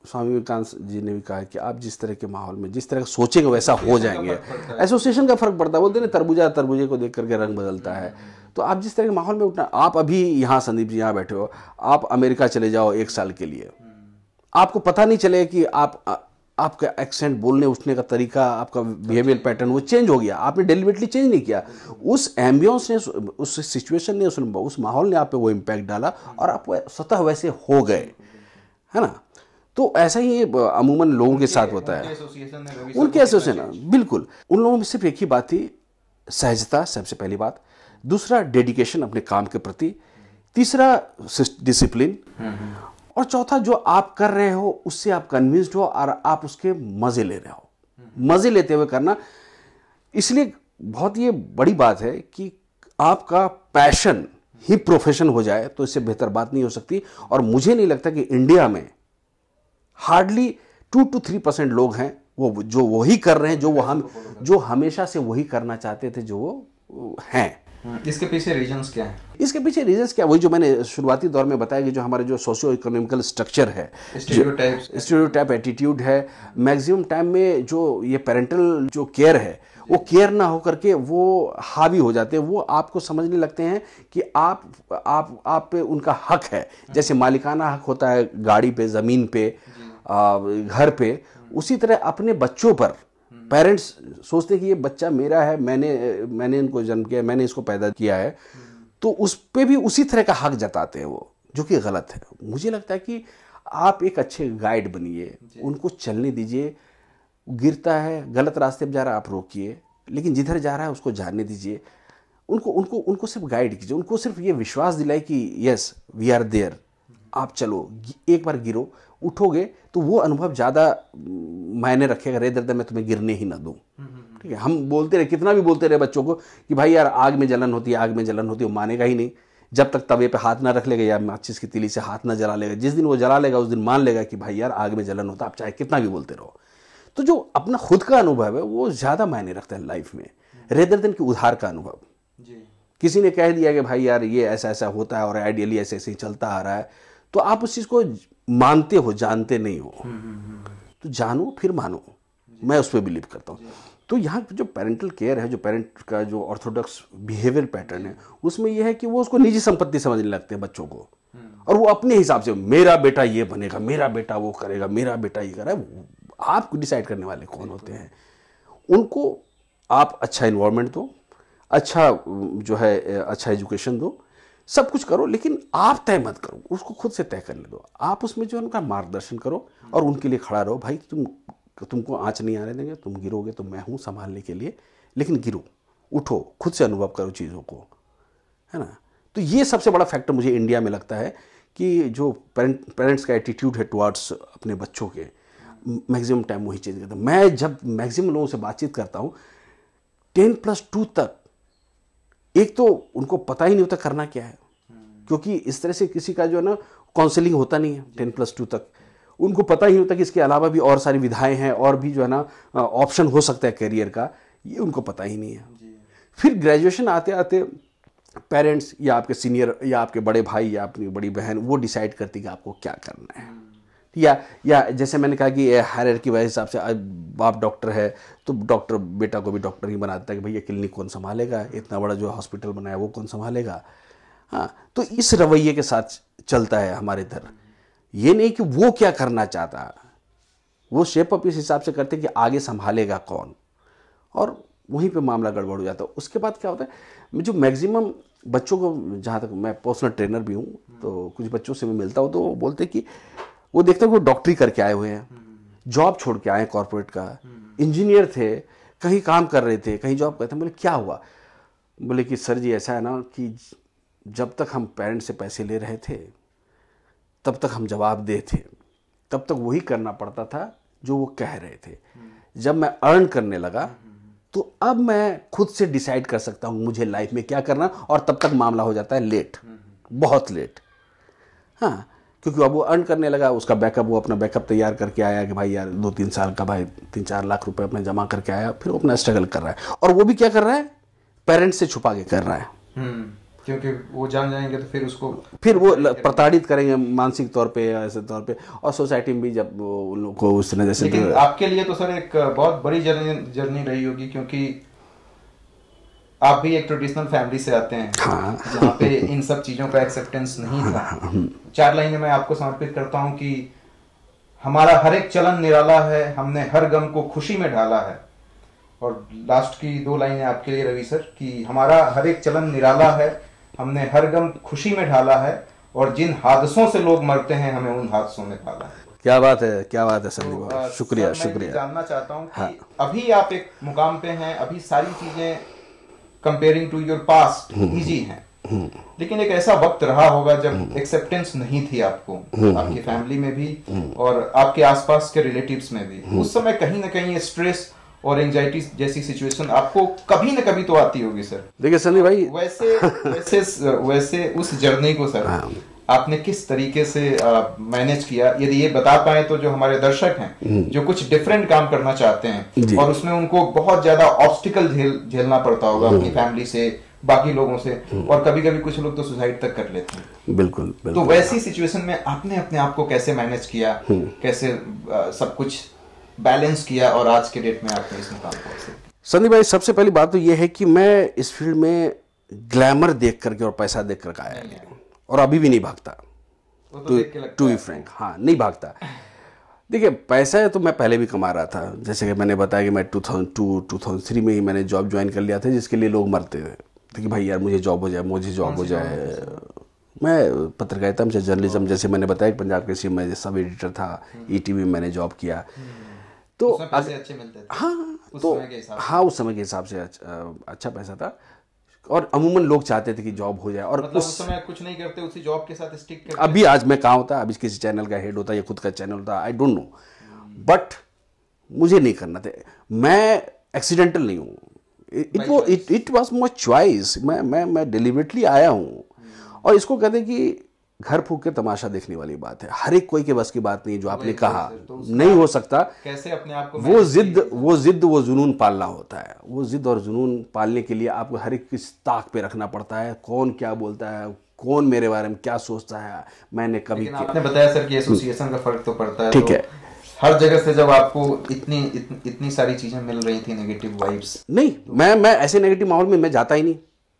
स्वामी विवेकानंद जी ने भी कहा कि आप जिस तरह के माहौल में जिस तरह का सोचेंगे वैसा हो जाएंगे। एसोसिएशन का फर्क पड़ता है। बोलते हैं तरबूजे को देख करके रंग बदलता है। तो आप जिस तरह के माहौल में उठना, आप अभी यहाँ संदीप जी यहाँ बैठे हो, आप अमेरिका चले जाओ 1 साल के लिए, आपको पता नहीं चलेगा कि आपका एक्सेंट, बोलने उठने का तरीका, आपका बिहेवियर पैटर्न वो चेंज हो गया। आपने डेलिबरेटली चेंज नहीं किया। उस एम्बियंस ने, उस सिचुएशन ने, उस माहौल ने आप पे वो इम्पैक्ट डाला और आप स्वतः वैसे हो गए, है ना। तो ऐसा ही अमूमन लोगों के साथ होता है। उनके एसोसिएशन बिल्कुल, उन लोगों में सिर्फ एक ही बात थी, सहजता सबसे पहली बात, दूसरा डेडिकेशन अपने काम के प्रति, तीसरा डिसिप्लिन, और चौथा जो आप कर रहे हो उससे आप कन्विंस्ड हो और आप उसके मजे ले रहे हो, मजे लेते हुए करना। इसलिए बहुत ये बड़ी बात है कि आपका पैशन ही प्रोफेशन हो जाए तो इससे बेहतर बात नहीं हो सकती। और मुझे नहीं लगता कि इंडिया में हार्डली 2 to 3% लोग हैं वो जो वही कर रहे हैं जो हमेशा से वही करना चाहते थे, जो वो हैं। इसके पीछे रीजंस क्या है? इसके पीछे रीजंस क्या, वही जो मैंने शुरुआती दौर में बताया कि जो हमारे जो सोशियो इकोनॉमिकल स्ट्रक्चर है, स्टीरियोटाइप एटीट्यूड है, मैक्सिमम टाइम में जो ये पेरेंटल जो केयर है वो केयर ना होकर के वो हावी हो जाते हैं। वो आपको समझने लगते हैं कि आप पे उनका हक है। जैसे मालिकाना हक होता है गाड़ी पे, ज़मीन पे, घर पे, उसी तरह अपने बच्चों पर पेरेंट्स सोचते हैं कि ये बच्चा मेरा है, मैंने इनको जन्म किया, मैंने इसको पैदा किया है, तो उस पे भी उसी तरह का हक जताते हैं वो, जो कि गलत है। मुझे लगता है कि आप एक अच्छे गाइड बनिए, उनको चलने दीजिए, गिरता है, गलत रास्ते पर जा रहा है, आप रोकिए, लेकिन जिधर जा रहा है उसको जाने दीजिए, उनको उनको उनको सिर्फ गाइड कीजिए, उनको सिर्फ ये विश्वास दिलाए कि यस वी आर देयर, आप चलो, एक बार गिरो, उठोगे तो वो अनुभव ज़्यादा मायने रखेगा रेदर देन मैं तुम्हें गिरने ही ना दूँ। ठीक है, हम बोलते रहे, कितना भी बोलते रहे बच्चों को कि भाई यार आग में जलन होती है, आग में जलन होती है, वो मानेगा ही नहीं जब तक तवे पे हाथ ना रख लेगा या माचिस की तीली से हाथ ना जला लेगा। जिस दिन वो जला लेगा उस दिन मान लेगा कि भाई यार आग में जलन होता है, आप चाहे कितना भी बोलते रहो। तो जो अपना खुद का अनुभव है वो ज़्यादा मायने रखता है लाइफ में रेदर देन कि उधार का अनुभव। किसी ने कह दिया कि भाई यार ये ऐसा ऐसा होता है और आइडियली ऐसे ऐसे ही चलता आ रहा है, तो आप उस चीज़ को मानते हो, जानते नहीं हो। तो जानो फिर मानो, मैं उस पर बिलीव करता हूँ। तो यहाँ जो पेरेंटल केयर है, जो पेरेंट का जो ऑर्थोडॉक्स बिहेवियर पैटर्न है, उसमें यह है कि वो उसको निजी संपत्ति समझने लगते हैं बच्चों को, और वो अपने हिसाब से मेरा बेटा ये बनेगा, मेरा बेटा वो करेगा, मेरा बेटा ये करेगा। आप डिसाइड करने वाले कौन होते हैं? उनको आप अच्छा इन्वायरमेंट दो, अच्छा जो है अच्छा एजुकेशन दो, सब कुछ करो, लेकिन आप तय मत करो, उसको खुद से तय करने दो। आप उसमें जो है उनका मार्गदर्शन करो और उनके लिए खड़ा रहो। भाई तुमको आँच नहीं आने देंगे, तुम गिरोगे तो मैं हूँ संभालने के लिए, लेकिन गिरो, उठो, खुद से अनुभव करो चीज़ों को, है ना। तो ये सबसे बड़ा फैक्टर मुझे इंडिया में लगता है कि जो पेरेंट्स का एटीट्यूड है टुवर्ड्स अपने बच्चों के, मैक्सिमम टाइम वही चीज़ करता हूँ। मैं जब मैक्सिमम लोगों से बातचीत करता हूँ 10+2 तक, एक तो उनको पता ही नहीं होता करना क्या है, क्योंकि इस तरह से किसी का जो है ना काउंसलिंग होता नहीं है 10+2 तक। उनको पता ही नहीं होता कि इसके अलावा भी और सारी विधाएं हैं और भी जो है ना ऑप्शन हो सकता है करियर का, ये उनको पता ही नहीं है। फिर ग्रेजुएशन आते आते पेरेंट्स या आपके सीनियर या आपके बड़े भाई या अपनी बड़ी बहन वो डिसाइड करती कि आपको क्या करना है। या जैसे मैंने कहा कि हायरार्की वाइज हिसाब से बाप डॉक्टर है तो डॉक्टर बेटा को भी डॉक्टर ही बना देता है कि भैया क्लिनिक कौन संभालेगा, इतना बड़ा जो हॉस्पिटल बनाया वो कौन संभालेगा। हाँ, तो इस रवैये के साथ चलता है हमारे इधर। ये नहीं कि वो क्या करना चाहता, वो शेप अप इस हिसाब से करते कि आगे संभालेगा कौन, और वहीं पे मामला गड़बड़ हो जाता है। उसके बाद क्या होता है, जो मैक्सिमम बच्चों को, जहाँ तक मैं पर्सनल ट्रेनर भी हूँ तो कुछ बच्चों से मैं मिलता हूँ तो वो बोलते कि वो देखते हैं वो डॉक्टरी करके आए हुए हैं, जॉब छोड़ के आए कॉर्पोरेट का, इंजीनियर थे, कहीं काम कर रहे थे, कहीं जॉब करते हैं। बोले क्या हुआ? बोले कि सर जी ऐसा है ना कि जब तक हम पेरेंट्स से पैसे ले रहे थे तब तक हम जवाबदेह थे, तब तक वही करना पड़ता था जो वो कह रहे थे। जब मैं अर्न करने लगा तो अब मैं खुद से डिसाइड कर सकता हूँ मुझे लाइफ में क्या करना, और तब तक मामला हो जाता है लेट, बहुत लेट। हाँ, क्योंकि अब वो अर्न करने लगा, उसका बैकअप, वो अपना बैकअप तैयार करके आया कि भाई यार 2-3 साल का, भाई 3-4 लाख रुपए अपने जमा करके आया, फिर वो अपना स्ट्रगल कर रहा है। और वो भी क्या कर रहा है, पेरेंट्स से छुपा के कर रहा है, क्योंकि वो जान जाएंगे तो फिर वो प्रताड़ित करेंगे मानसिक तौर पे या ऐसे तौर पे, और सोसाइटी में भी जब उन लोगों को उस तरह जैसे। लेकिन आपके लिए तो सर एक बहुत बड़ी जर्नी रही होगी, क्योंकि आप भी एक ट्रेडिशनल फैमिली से आते हैं। हाँ। जहाँ पे इन सब चीजों का एक्सेप्टेंस नहीं था। 4 लाइनें मैं आपको समर्पित करता हूँ कि हमारा हर एक चलन निराला है, हमने हर गम को खुशी में ढाला है। और लास्ट की 2 लाइनें आपके लिए रवि सर कि हमारा हर एक चलन निराला है, हमने हर गम खुशी में ढाला है, और जिन हादसों से लोग मरते हैं हमें उन हादसों में पाला है। क्या बात है, क्या बात है संदीप भाई, शुक्रिया शुक्रिया। जानना चाहता हूँ कि अभी आप एक मुकाम पे हैं, अभी सारी चीजें comparing to your past easy हैं, लेकिन एक ऐसा वक्त रहा होगा जब एक्सेप्टेंस नहीं थी आपको, आपकी फैमिली में भी और आपके आसपास के रिलेटिव्स में भी। उस समय कहीं ना कहीं स्ट्रेस और एंजाइटी जैसी सिचुएशन आपको कभी न कभी तो आती होगी सर। देखिए सनी भाई, वैसे उस जर्नी को सर आपने किस तरीके से मैनेज किया, यदि ये बता पाए तो जो हमारे दर्शक हैं जो कुछ डिफरेंट काम करना चाहते हैं और उसमें उनको बहुत ज्यादा ऑब्स्टिकल झेलना पड़ता होगा अपनी फैमिली से, बाकी लोगों से, और कभी कभी कुछ लोग तो सुसाइड तक कर लेते हैं। बिल्कुल। तो वैसी सिचुएशन में आपने अपने आप को कैसे मैनेज किया, कैसे सब कुछ बैलेंस किया, और आज के डेट में आपने इस मुकाम पर? संदीप भाई, सबसे पहली बात तो ये है कि मैं इस फील्ड में ग्लैमर देख करके और पैसा देख कर आया नहीं, और अभी भी नहीं भागता, टू बी फ्रैंक। हाँ, नहीं भागता। देखिए पैसा है तो मैं पहले भी कमा रहा था, जैसे कि मैंने बताया कि मैं 2002-2003 में ही मैंने जॉब ज्वाइन कर लिया था, जिसके लिए लोग मरते थे तो कि भाई यार मुझे जॉब हो जाए, मुझे जॉब हो जाए। मैं पत्रकारिता में जर्नलिज्म, जैसे मैंने बताया कि पंजाब कृषि में सब एडिटर था, ईटीवी में मैंने जॉब किया। तो उसमें पैसे अच्छे मिलते थे हाँ, उस तो समय के हिसाब से। हाँ उस समय के हिसाब से अच्छा पैसा था, और अमूमन लोग चाहते थे कि जॉब हो जाए। और मतलब उस समय कुछ नहीं करते, उसी जॉब के साथ स्टिक करते। अभी आज मैं कहाँ होता, अभी किसी चैनल का हेड होता या खुद का चैनल होता, आई डोंट नो, बट मुझे नहीं करना था। मैं एक्सीडेंटल नहीं हूँ, इट वॉज माई चॉइस। मैं डिलिबरेटली आया हूँ। और इसको कहते हैं कि घर फूक के तमाशा देखने वाली बात है, हर एक कोई के बस की बात नहीं, जो आपने कहा नहीं हो सकता। कैसे अपने आप को वो जुनून पालना होता है, वो जिद और जुनून पालने के लिए आपको हर एक किस ताक पे रखना पड़ता है, कौन क्या बोलता है, कौन मेरे बारे में क्या सोचता है। मैंने कभी आपने बताया सर कि एसोसिएशन का फर्क तो पड़ता है, ठीक है। हर जगह से जब आपको इतनी सारी चीजें मिल रही थी, नेगेटिव वाइब्स, नहीं, मैं ऐसे नेगेटिव माहौल में मैं जाता ही नहीं,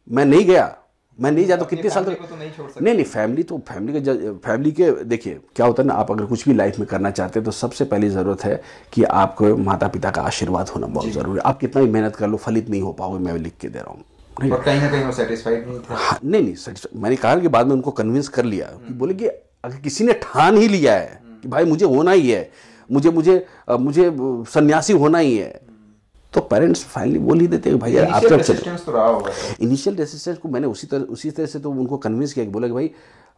मैं नहीं गया, मैं नहीं जाता। कितने साल तक तो नहीं छोड़ सकते। नहीं, फैमिली के देखिए क्या होता है ना, आप अगर कुछ भी लाइफ में करना चाहते हैं तो सबसे पहली ज़रूरत है कि आपको माता पिता का आशीर्वाद होना बहुत ज़रूरी है। आप कितना भी मेहनत कर लो, फलित नहीं हो पाओगे, मैं लिख के दे रहा हूँ। और कहीं ना कहीं वो सेटिस्फाइड नहीं थे। हाँ, नहीं सेटिस्फाइड। मैंने कहा कि बाद में उनको कन्विंस कर लिया कि बोले कि अगर किसी ने ठान ही लिया है कि भाई मुझे होना ही है, मुझे सन्यासी होना ही है, तो पेरेंट्स फाइनली बोल ही देते हैं भाई यार आप रेजिस्टेंस तो रहा होगा। इनिशियल रेजिस्टेंस को मैंने उसी तरह से तो उनको कन्विंस किया कि बोला कि भाई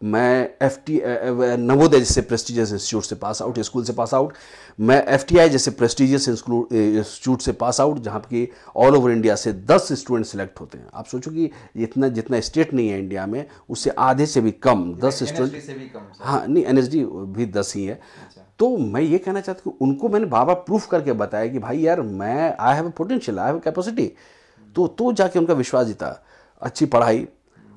मैं नवोदय जैसे प्रेस्टिजियस इंस्टीट्यूट से पास आउट, स्कूल से पास आउट, मैं FTI जैसे प्रेस्टिजियस इंस्टीट्यूट से पास आउट, जहाँ की ऑल ओवर इंडिया से 10 स्टूडेंट सेलेक्ट होते हैं। आप सोचो कि जितना स्टेट नहीं है इंडिया में, उससे आधे से भी कम 10 स्टूडेंट। हाँ नहीं, NSD भी 10 ही है। तो मैं ये कहना चाहता हूँ कि उनको मैंने बाबा प्रूफ करके बताया कि भाई यार मैं I have potential, I have capacity, तो जाके उनका विश्वास जीता। अच्छी पढ़ाई,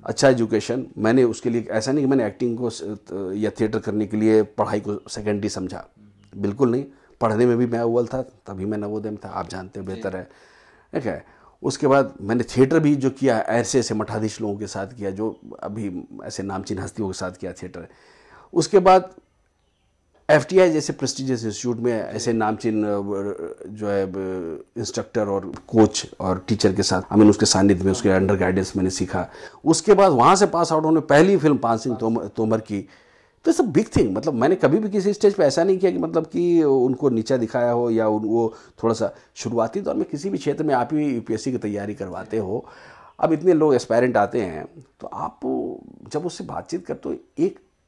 अच्छा एजुकेशन। मैंने उसके लिए ऐसा नहीं कि मैंने एक्टिंग को या थिएटर करने के लिए पढ़ाई को सेकेंडरी समझा, बिल्कुल नहीं। पढ़ने में भी मैं अव्वल था, तभी मैं नवोदय में था, आप जानते हैं बेहतर है, ठीक है। उसके बाद मैंने थिएटर भी जो किया ऐसे ऐसे मठाधीश लोगों के साथ किया, जो अभी ऐसे नामचीन हस्तियों के साथ किया थिएटर। उसके बाद FTI जैसे प्रेस्टिजियस इंस्टीट्यूट में ऐसे नामचीन जो है इंस्ट्रक्टर और कोच और टीचर के साथ उसके सानिध्य में, उसके अंडर गाइडेंस मैंने सीखा। उसके बाद वहाँ से पास आउट होने पहली फिल्म पान सिंह तोमर की। तो इट्स अ बिग थिंग। मतलब मैंने कभी भी किसी स्टेज पे ऐसा नहीं किया कि मतलब कि उनको नीचा दिखाया हो, या वो थोड़ा सा शुरुआती दौर में किसी भी क्षेत्र में आप ही UPSC की तैयारी करवाते हो, अब इतने लोग एस्पायरेंट आते हैं, तो आप जब उससे बातचीत करते हो,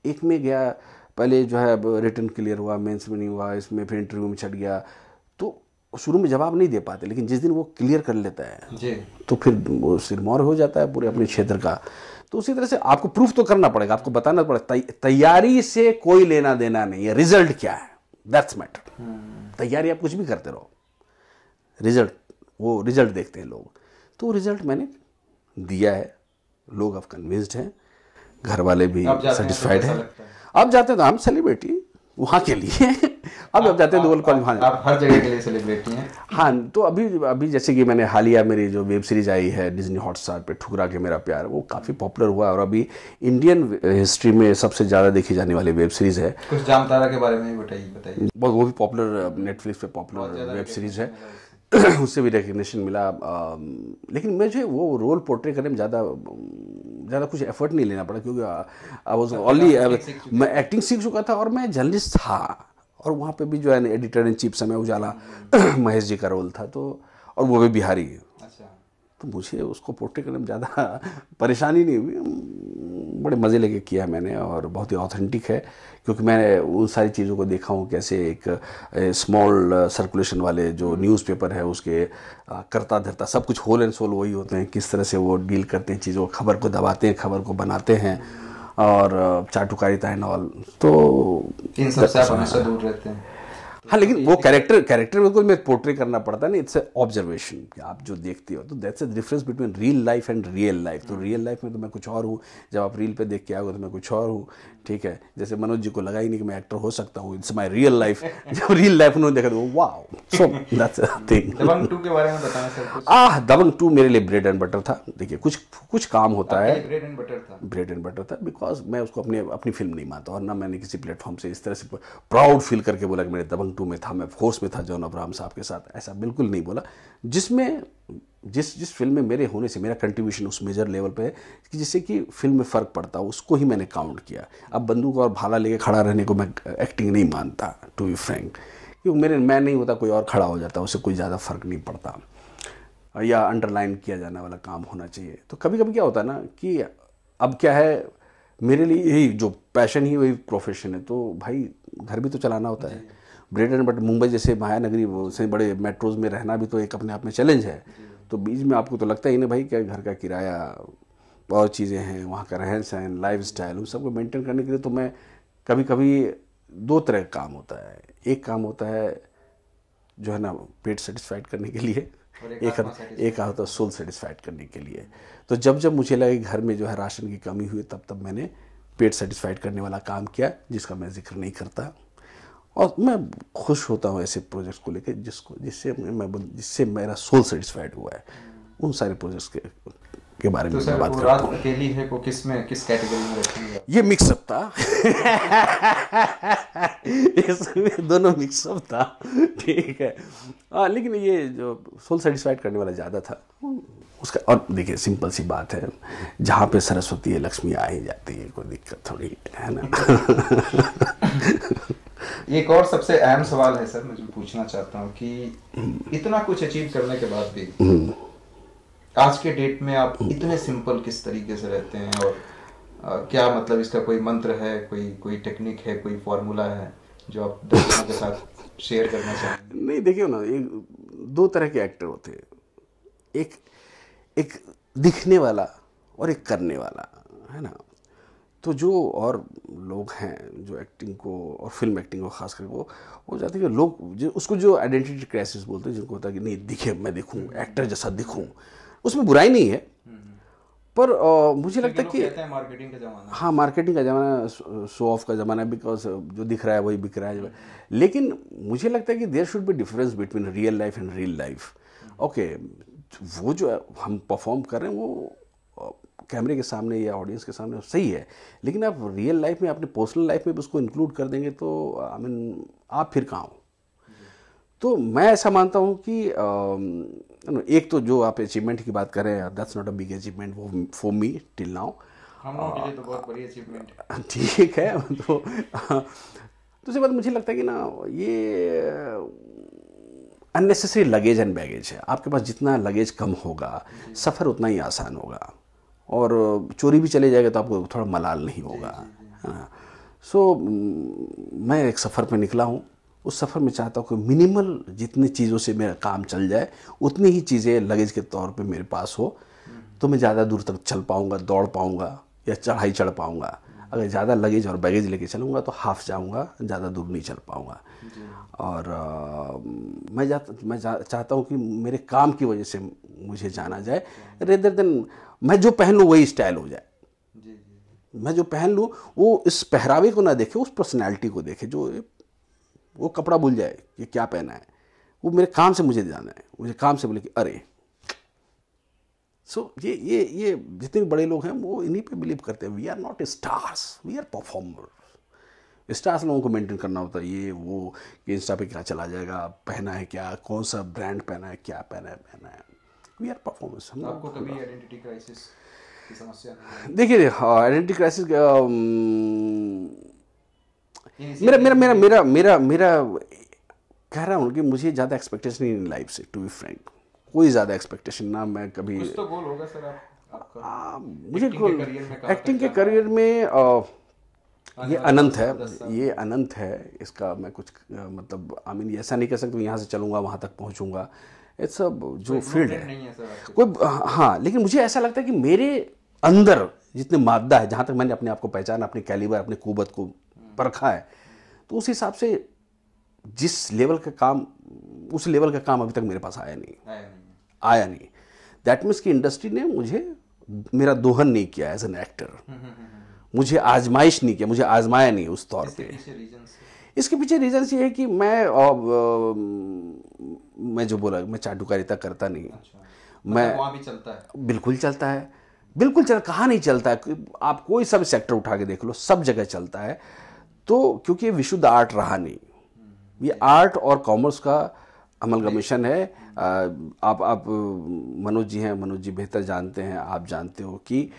एक में गया, पहले जो है रिटन क्लियर हुआ, मेंस में नहीं हुआ, इसमें फिर इंटरव्यू में छट गया, तो शुरू में जवाब नहीं दे पाते, लेकिन जिस दिन वो क्लियर कर लेता है जी, तो फिर वो सिरमौर हो जाता है पूरे अपने क्षेत्र का। तो उसी तरह से आपको प्रूफ तो करना पड़ेगा, आपको बताना पड़ेगा। तैयारी से कोई लेना देना नहीं है, रिजल्ट क्या है, दैट्स मैटर। तैयारी आप कुछ भी करते रहो, रिजल्ट देखते हैं लोग। तो रिजल्ट मैंने दिया है, लोग अब कन्विंस्ड हैं, घर वाले भी सेटिस्फाइड हैं। अब जाते हैं तो हम सेलिब्रिटी वहाँ के लिए अब जाते हैं तो कॉलेज, आप हर जगह के लिए सेलिब्रिटी हैं। हाँ, तो अभी जैसे कि मैंने हालिया मेरी जो वेब सीरीज आई है डिज्नी हॉटस्टार पे, ठुकरा के मेरा प्यार, वो काफ़ी पॉपुलर हुआ और अभी इंडियन हिस्ट्री में सबसे ज़्यादा देखी जाने वाली वेब सीरीज़ है। कुछ जामतारा के बारे में बताइए। वो भी पॉपुलर, नेटफ्लिक्स पे पॉपुलर वेब सीरीज़ है, उससे भी रिकग्निशन मिला। लेकिन मुझे वो रोल पोर्ट्रे करने में ज़्यादा कुछ एफर्ट नहीं लेना पड़ा, क्योंकि आई वाज ऑलरेडी मैं एक्टिंग सीख चुका था और मैं जर्नलिस्ट था, और वहाँ पे भी जो है एडिटर इन चीफ समय उजाला महेश जी का रोल था, तो और वो भी बिहारी। तो मुझे उसको पोर्ट्रे करने में ज़्यादा परेशानी नहीं हुई, बड़े मज़े लेके किया मैंने, और बहुत ही ऑथेंटिक है, क्योंकि मैं उन सारी चीज़ों को देखा हूँ, कैसे एक स्मॉल सर्कुलेशन वाले जो न्यूज़पेपर है उसके करता धरता सब कुछ होल एंड सोल वही होते हैं, किस तरह से वो डील करते हैं चीज़ों, खबर को दबाते हैं, खबर को बनाते हैं, और चाटुकारिता एंड ऑल। तो इन सब से आप हमेशा दूर रहते हैं। हाँ, लेकिन वो कैरेक्टर बिल्कुल मैं पोर्ट्रे करना पड़ता है ना, इट्स ऑब्जर्वेशन कि आप जो देखते हो, तो that's a difference between real life and real life. तो रियल लाइफ में तो मैं कुछ और हूँ, जब आप रील पे देख के आओगे तो मैं कुछ और हूँ, ठीक है। जैसे मनोज जी को लगा ही नहीं कि मैं एक्टर हो सकता हूँ, इट्स माई रियल लाइफ। जब रियल लाइफ उन्होंने देखा तो wow. So that's the thing. Dabangg 2 के बारे में बताना सर कुछ। दबंग 2 मेरे लिए ब्रेड एंड बटर था। देखिए कुछ काम होता है, ब्रेड एंड बटर था। ब्रेड एंड बटर था बिकॉज मैं उसको अपनी फिल्म नहीं मानता, और ना मैंने किसी प्लेटफॉर्म से इस तरह से प्राउड फील करके बोला कि मेरे दबंग 2 में था, मैं फोर्स में था जॉन अब्राहम साहब के साथ, ऐसा बिल्कुल नहीं बोला। जिसमें जिस फिल्म में मेरे होने से मेरा कंट्रीब्यूशन उस मेजर लेवल पे है कि जिससे कि फिल्म में फ़र्क पड़ता, उसको ही मैंने काउंट किया। अब बंदूक और भाला लेके खड़ा रहने को मैं एक्टिंग नहीं मानता, टू बी फ्रैंक, क्योंकि मैं नहीं होता कोई और खड़ा हो जाता, उससे कोई ज़्यादा फर्क नहीं पड़ता, या अंडरलाइन किया जाने वाला काम होना चाहिए। तो कभी कभी क्या होता है ना कि अब क्या है, मेरे लिए यही जो पैशन ही वही प्रोफेशन है, तो भाई घर भी तो चलाना होता है। ब्रेड एंड बटर मुंबई जैसे महानगरी से बड़े मेट्रोज में रहना भी तो एक अपने आप में चैलेंज है। तो बीच में आपको तो लगता ही नहीं भाई क्या घर का किराया और चीज़ें हैं, वहाँ का रहन सहन, लाइफ स्टाइल, उन सबको मेंटेन करने के लिए तो मैं कभी कभी 2 तरह का काम होता है। एक काम होता है जो है ना पेट सेटिस्फाइड करने के लिए, एक होता है सोल सेटिस्फाइड करने के लिए। तो जब मुझे लगा कि घर में जो है राशन की कमी हुई, तब मैंने पेट सेटिस्फाइड करने वाला काम किया, जिसका मैं जिक्र नहीं करता। और मैं खुश होता हूँ ऐसे प्रोजेक्ट्स को लेकर जिससे मेरा सोल सेटिस्फाइड हुआ है। उन सारे प्रोजेक्ट्स के बारे में तो बात करता हूँ। अकेली है को किस कैटेगरी में रखेंगे? ये मिक्सअप था। इसमें दोनों मिक्सअप था, ठीक है। लेकिन ये जो सोल सेटिस्फाइड करने वाला ज़्यादा था उसका। और देखिए सिंपल सी बात है, जहाँ पे सरस्वती है लक्ष्मी आ ही जाती है, कोई दिक्कत थोड़ी है ना। एक और सबसे अहम सवाल है सर, मैं जो पूछना चाहता हूँ कि इतना कुछ अचीव करने के बाद भी आज के डेट में आप इतने सिंपल किस तरीके से रहते हैं, और क्या मतलब इसका कोई मंत्र है, कोई टेक्निक है, कोई फॉर्मूला है जो आप दर्शकों के साथ शेयर करना चाहेंगे? नहीं देखिए ना, 2 तरह के एक्टर होते हैं, एक दिखने वाला और एक करने वाला, है ना। तो जो और लोग हैं जो एक्टिंग को और फिल्म एक्टिंग को खास करके वो चाहते हैं कि लोग उसको जो आइडेंटिटी क्राइसिस बोलते हैं, जिनको होता है कि नहीं दिखे, मैं दिखूं, एक्टर जैसा दिखूं, उसमें बुराई नहीं है। पर मुझे लगता है कि मार्केटिंग का ज़माना, हाँ मार्केटिंग का ज़माना, शो ऑफ का ज़माना, बिकॉज जो दिख रहा है वही बिक रहा है। लेकिन मुझे लगता है कि there should be difference between real life and real life. Okay, वो जो हम परफॉर्म कर रहे हैं वो कैमरे के सामने या ऑडियंस के सामने सही है, लेकिन आप रियल लाइफ में अपने पर्सनल लाइफ में भी उसको इंक्लूड कर देंगे तो आई मीन आप फिर कहाँ हो। तो मैं ऐसा मानता हूँ कि एक तो जो आप अचीवमेंट की बात कर रहे हैं, that's not a big achievement for me till now. हम लोगों के लिए तो बहुत बड़ी अचीवमेंट है। ठीक है। तो दूसरी बात मुझे लगता है कि ना ये अननेसेसरी लगेज एंड बैगेज है। आपके पास जितना लगेज कम होगा, सफ़र उतना ही आसान होगा, और चोरी भी चले जाएगा तो आपको थोड़ा मलाल नहीं होगा, है ना। सो मैं एक सफ़र पे निकला हूँ, उस सफ़र में चाहता हूँ कि मिनिमल जितनी चीज़ों से मेरा काम चल जाए उतनी ही चीज़ें लगेज के तौर पे मेरे पास हो, तो मैं ज़्यादा दूर तक चल पाऊँगा, दौड़ पाऊँगा या चढ़ाई चढ़ पाऊँगा। अगर ज़्यादा लगेज और बैगेज लेके चलूँगा तो हाफ जाऊँगा, ज़्यादा दूर नहीं चल पाऊँगा। और मैं चाहता हूँ कि मेरे काम की वजह से मुझे जाना जाए, रेदर देन मैं जो पहन लूँ वही स्टाइल हो जाए। मैं जो पहन लूँ वो इस पहरावे को ना देखे, उस पर्सनैलिटी को देखे, जो वो कपड़ा भूल जाए कि क्या पहना है, वो मेरे काम से मुझे जाना है, मुझे काम से बोले कि अरे। सो ये जितने भी बड़े लोग हैं वो इन्हीं पे बिलीव करते हैं। We are not stars, we are performer. Stars लोगों को मेंटेन करना होता है, ये वो कि इंस्टा पे क्या चला जाएगा, पहना है क्या, कौन सा ब्रांड पहना है, क्या पहना है। We are performers. आपको कभी आइडेंटिटी क्राइसिस की समस्या नहीं? देखिए आइडेंटिटी क्राइसिस मेरा कह रहा हूँ कि मुझे ज़्यादा एक्सपेक्टेशन नहीं लाइफ से, टू बी फ्रैंक, कोई ज़्यादा एक्सपेक्टेशन ना। मैं कभी कुछ तो गोल होगा सर आपका मुझे एक्टिंग के करियर में ये अनंत है, इसका मैं कुछ मतलब आई मीन ऐसा नहीं कह सकता यहाँ से चलूँगा वहाँ तक पहुँचूँगा। इट्स जो फील्ड है कोई, हाँ, लेकिन मुझे ऐसा लगता है कि मेरे अंदर जितने मादा है, जहाँ तक मैंने अपने आप को पहचाना, अपने कैलिबर, अपने कुवत को परखा है, तो उस हिसाब से जिस लेवल का काम, उस लेवल का काम अभी तक मेरे पास आया नहीं। दैट मीन्स कि इंडस्ट्री ने मुझे मेरा दोहन नहीं किया एज एन एक्टर, मुझे आजमाइश नहीं किया, मुझे आजमाया नहीं उस तौर पे। इसके पीछे रीज़न ये है कि मैं जो बोला, मैं चाटुकारिता करता नहीं। अच्छा, मैं मतलब वहाँ भी चलता है? बिल्कुल चलता है, बिल्कुल चल, कहाँ नहीं चलता है। आप कोई सा भी सेक्टर उठा के देख लो, सब जगह चलता है। तो क्योंकि ये विशुद्ध आर्ट रहा नहीं, ये आर्ट और कॉमर्स का अमलगमेशन है। आप मनोज जी हैं, मनोज जी बेहतर जानते हैं, आप जानते हो कि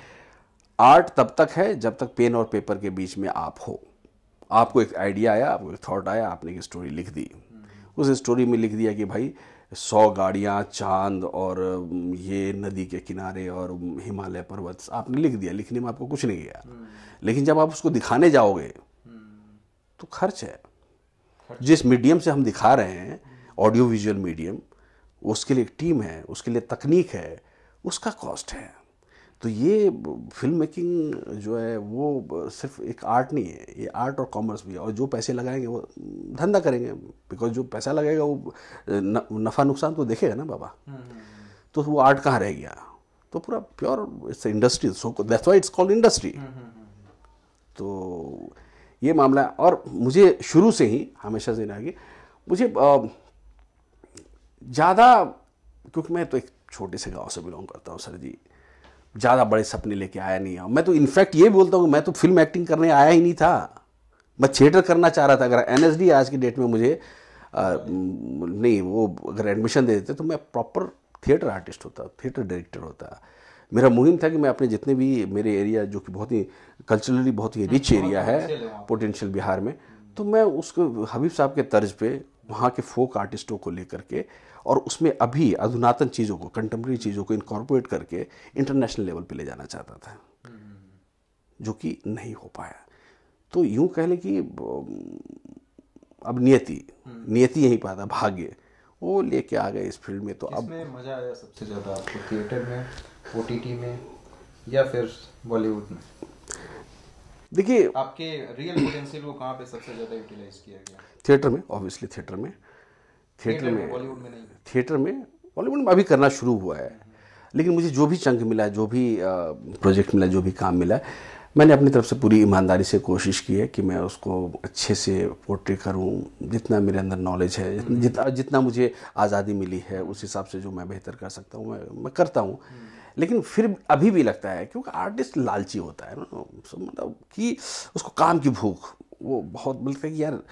आर्ट तब तक है जब तक पेन और पेपर के बीच में आप हो। आपको एक आइडिया आया, आपको एक थॉट आया, आपने एक स्टोरी लिख दी। उस स्टोरी में लिख दिया कि भाई 100 गाड़ियाँ, चांद और ये नदी के किनारे और हिमालय पर्वत, आपने लिख दिया। लिखने में आपको कुछ नहीं गया, लेकिन जब आप उसको दिखाने जाओगे तो खर्च है। जिस मीडियम से हम दिखा रहे हैं, ऑडियो विजुअल मीडियम, उसके लिए एक टीम है, उसके लिए तकनीक है, उसका कॉस्ट है। तो ये फिल्म मेकिंग जो है वो सिर्फ एक आर्ट नहीं है, ये आर्ट और कॉमर्स भी है। और जो पैसे लगाएंगे वो धंधा करेंगे, बिकॉज जो पैसा लगेगा वो नफ़ा नुकसान तो देखेगा ना बाबा। तो वो आर्ट कहाँ रह गया? तो पूरा pure it's industry, so that's why it's called industry. तो ये मामला है। और मुझे शुरू से ही, हमेशा से आगे, मुझे ज़्यादा, क्योंकि मैं तो एक छोटे से गांव से बिलोंग करता हूँ सर जी, ज़्यादा बड़े सपने लेके आया नहीं हूँ मैं। तो इनफैक्ट ये बोलता हूँ, मैं तो फिल्म एक्टिंग करने आया ही नहीं था, मैं थिएटर करना चाह रहा था। अगर एनएसडी आज की डेट में मुझे नहीं, वो अगर एडमिशन दे देते तो मैं प्रॉपर थिएटर आर्टिस्ट होता, थिएटर डायरेक्टर होता। मेरा मुहिम था कि मैं अपने जितने भी, मेरे एरिया जो कि बहुत ही कल्चरली बहुत ही रिच एरिया है पोटेंशियल बिहार में, तो मैं उसको हबीब साहब के तर्ज पे वहाँ के फोक आर्टिस्टों को लेकर के, और उसमें अभी अधुनातन चीज़ों को, कंटेम्प्रेरी चीज़ों को इनकॉर्पोरेट करके इंटरनेशनल लेवल पे ले जाना चाहता था, जो कि नहीं हो पाया। तो यूँ कह लें कि अब नियति यहीं पाता, भाग्य वो लेके आ गए इस फील्ड में। तो अब मज़ा आया सबसे ज़्यादा आपको, थिएटर में, ओटीटी में, या फिर बॉलीवुड में? देखिए, आपके रियल पोटेंशियल को कहाँ पे सबसे ज़्यादा यूटिलाइज किया गया? थिएटर में, ऑब्वियसली थिएटर में, बॉलीवुड में नहीं? थिएटर में, बॉलीवुड में अभी करना शुरू हुआ है। लेकिन मुझे जो भी चंक मिला, जो भी प्रोजेक्ट मिला, जो भी काम मिला, मैंने अपनी तरफ से पूरी ईमानदारी से कोशिश की है कि मैं उसको अच्छे से पोर्ट्रे करूं। जितना मेरे अंदर नॉलेज है, जितना मुझे आज़ादी मिली है, उस हिसाब से जो मैं बेहतर कर सकता हूं मैं करता हूं। लेकिन फिर अभी भी लगता है, क्योंकि आर्टिस्ट लालची होता है ना, मतलब कि उसको काम की भूख, वो बहुत मिलता है कि यार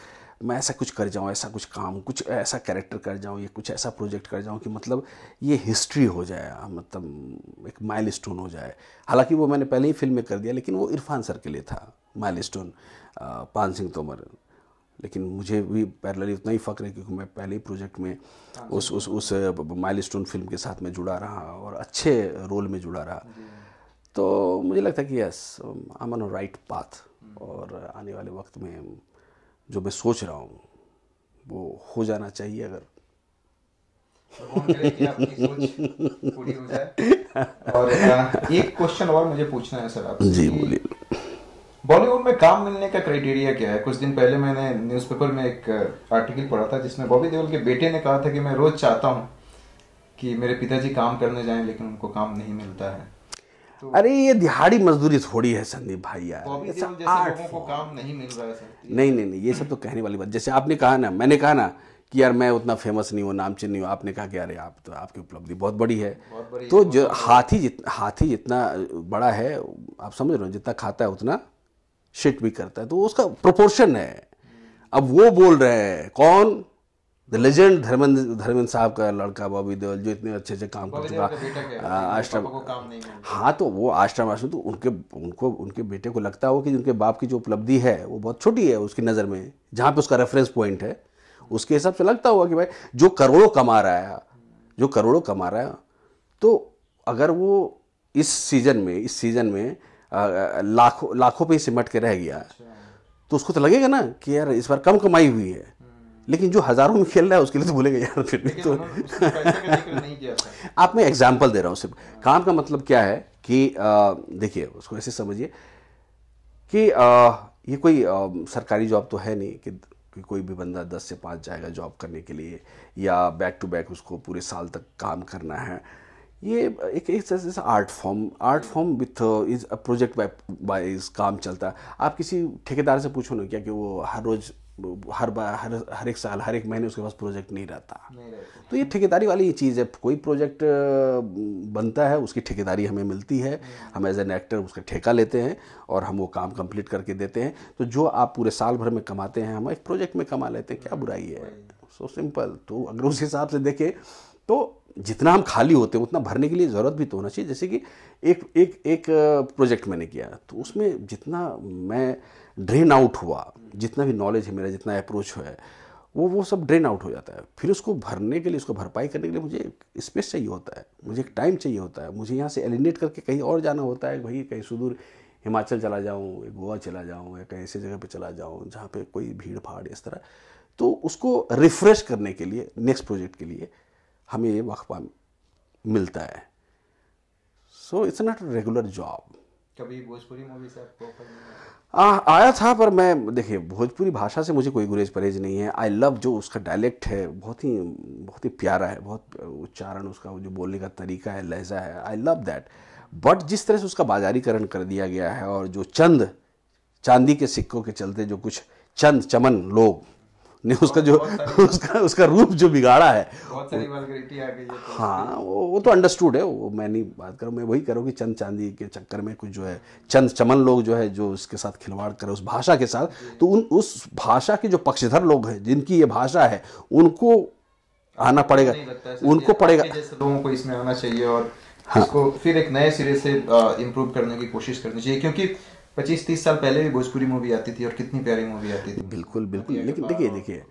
मैं ऐसा कुछ कर जाऊँ, ऐसा कुछ काम, कुछ ऐसा कैरेक्टर कर जाऊँ, या कुछ ऐसा प्रोजेक्ट कर जाऊँ कि मतलब ये हिस्ट्री हो जाए, मतलब एक माइलस्टोन हो जाए। हालांकि वो मैंने पहले ही फिल्म में कर दिया, लेकिन वो इरफान सर के लिए था माइलस्टोन, पान सिंह तोमर। लेकिन मुझे भी पैरेलली उतना ही फ़ख्र है, क्योंकि मैं पहले ही प्रोजेक्ट में उस माइलस्टोन फिल्म के साथ में जुड़ा रहा और अच्छे रोल में जुड़ा रहा। तो मुझे लगता है कि yes, I am on right path, और आने वाले वक्त में जो मैं सोच रहा हूँ वो हो जाना चाहिए। अगर भगवान करे कि आपकी सोच पूरी हो जाए। और एक क्वेश्चन और मुझे पूछना है सर आपसे। जी बोलिए। बॉलीवुड में काम मिलने का क्राइटेरिया क्या है? कुछ दिन पहले मैंने न्यूज़पेपर में एक आर्टिकल पढ़ा था जिसमें बॉबी देओल के बेटे ने कहा था कि मैं रोज चाहता हूँ कि मेरे पिताजी काम करने जाएं, लेकिन उनको काम नहीं मिलता है। तो अरे ये दिहाड़ी मजदूरी थोड़ी है संदीप भाई यार, बॉबी देओल जैसे लोगों को काम नहीं मिल रहा है सर। नहीं, ये सब तो कहने वाली बात। जैसे आपने कहा ना, मैंने कहा ना कि यार मैं उतना फेमस नहीं हूँ, नामचीन नहीं हूँ, आपने कहा कि अरे आप तो, आपकी उपलब्धि बहुत बड़ी है। तो जो हाथी जितना बड़ा है, आप समझ रहे हो, जितना खाता है उतना शिट भी करता है, तो उसका प्रोपोर्शन है। अब वो बोल रहे हैं कौन, द लेजेंड धर्मेंद्र साहब का लड़का बॉबी देओल, जो इतने अच्छे से काम कर चुका आश्रम। हाँ, तो वो आश्रम तो उनके बेटे को लगता हो कि उनके बाप की जो उपलब्धि है वो बहुत छोटी है उसकी नज़र में, जहाँ पे उसका रेफरेंस पॉइंट है, उसके हिसाब से लगता होगा कि भाई जो करोड़ों कमा रहा है, तो अगर वो इस सीजन में लाखों पे सिमट के रह गया, तो उसको तो लगेगा ना कि यार इस बार कम कमाई हुई है। लेकिन जो हजारों में खेल रहा है उसके लिए तो भूलेगा यार फिर भी। तो आप, मैं एग्जाम्पल दे रहा हूँ सिर्फ। काम का मतलब क्या है कि देखिए, उसको ऐसे समझिए कि ये कोई सरकारी जॉब तो है नहीं कि कोई भी बंदा 10 से 5 जाएगा जॉब करने के लिए, या बैक टू बैक उसको पूरे साल तक काम करना है। ये एक जैसा art form with is project by काम चलता है। आप किसी ठेकेदार से पूछो ना क्या कि वो हर रोज हर बार हर एक साल हर एक महीने उसके पास प्रोजेक्ट नहीं रहता। तो ये ठेकेदारी वाली ही चीज़ है। कोई प्रोजेक्ट बनता है उसकी ठेकेदारी हमें मिलती है, हम एज एन एक्टर उसका ठेका लेते हैं और हम वो काम कंप्लीट करके देते हैं। तो जो आप पूरे साल भर में कमाते हैं हम एक प्रोजेक्ट में कमा लेते हैं, क्या बुराई है, सो सिंपल। तो अगर उस हिसाब से देखें तो जितना हम खाली होते हैं उतना भरने के लिए ज़रूरत भी तो होना चाहिए। जैसे कि एक प्रोजेक्ट मैंने किया तो उसमें जितना मैं ड्रेन आउट हुआ, जितना भी नॉलेज है मेरा, जितना अप्रोच है वो सब ड्रेन आउट हो जाता है। फिर उसको भरने के लिए, उसको भरपाई करने के लिए मुझे एक स्पेस चाहिए होता है, मुझे एक टाइम चाहिए होता है। मुझे यहाँ से एलिनेट करके कहीं और जाना होता है, भाई कहीं सुदूर हिमाचल चला जाऊँ, गोवा चला जाऊँ या कहीं ऐसी जगह पे चला जाऊँ जहाँ पे कोई भीड़ भाड़ इस तरह। तो उसको रिफ़्रेश करने के लिए नेक्स्ट प्रोजेक्ट के लिए हमें ये वक्फा मिलता है। So it's not regular job. कभी भोजपुरी मूवी से आपको ऑफर नहीं आया था, पर मैं देखिए भोजपुरी भाषा से मुझे कोई गुरेज परहेज नहीं है। आई लव जो उसका डायलेक्ट है, बहुत ही प्यारा है, बहुत उच्चारण उसका जो बोलने का तरीका है, लहजा है, आई लव दैट। बट जिस तरह से उसका बाजारीकरण कर दिया गया है और जो चांदी के सिक्कों के चलते जो कुछ चंद चमन लोग ने उसका जो उसका रूप जो बिगाड़ा है, बहुत सारी वल्गैरिटी आ गई है तो हाँ वो तो अंडरस्टूड है, वो मैं नहीं बात करूँ। मैं वही करूँ कि चंद चांदी के चक्कर में कुछ जो है चंद चमन लोग जो है जो उसके साथ खिलवाड़ करे उस भाषा के साथ, तो उस भाषा के जो पक्षधर लोग हैं जिनकी ये भाषा है उनको आना पड़ेगा, उनको पड़ेगा, जैसे लोगों को इसमें आना चाहिए और इसको फिर एक नए सिरे से इम्प्रूव करने की कोशिश करनी चाहिए। क्योंकि 25-30 साल पहले भी भोजपुरी मूवी आती थी और कितनी प्यारी मूवी आती थी। बिल्कुल बिल्कुल। लेकिन देखिए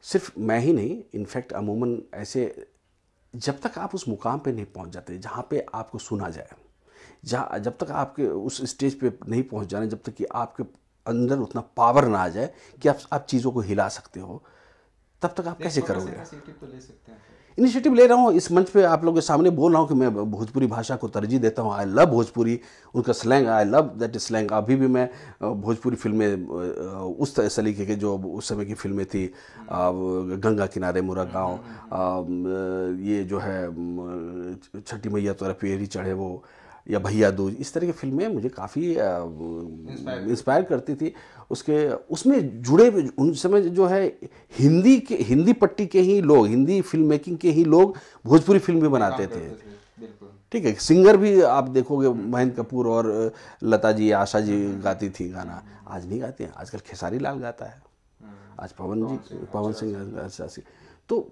सिर्फ मैं ही नहीं, इनफैक्ट अमूमन ऐसे जब तक आप उस मुकाम पे नहीं पहुंच जाते जहाँ पे आपको सुना जाए, जब तक आपके उस स्टेज पे नहीं पहुंच जाने, जब तक कि आपके अंदर उतना पावर ना आ जाए कि आप चीज़ों को हिला सकते हो, तब तक आप कैसे करोगे। इनिशिएटिव ले रहा हूँ, इस मंच पे आप लोगों के सामने बोल रहा हूँ कि मैं भोजपुरी भाषा को तरजीह देता हूँ। आई लव भोजपुरी, उनका slang, I love that slang. अभी भी मैं भोजपुरी फिल्में उस सलीके के जो उस समय की फिल्में थी, गंगा किनारे मोरा गाँव, ये जो है छठी मैया तोरा पेरी चढ़े वो, या भैया दूज, इस तरह की फिल्में मुझे काफ़ी इंस्पायर करती थी। उसमें जुड़े उन समय जो है हिंदी पट्टी के ही लोग, हिंदी फिल्म मेकिंग के ही लोग भोजपुरी फिल्म भी बनाते थे। ठीक है, सिंगर भी आप देखोगे महेंद्र कपूर और लता जी, आशा जी गाती थी गाना, आज नहीं गाती हैं। आजकल खेसारी लाल गाता है, आज पवन सिंह। तो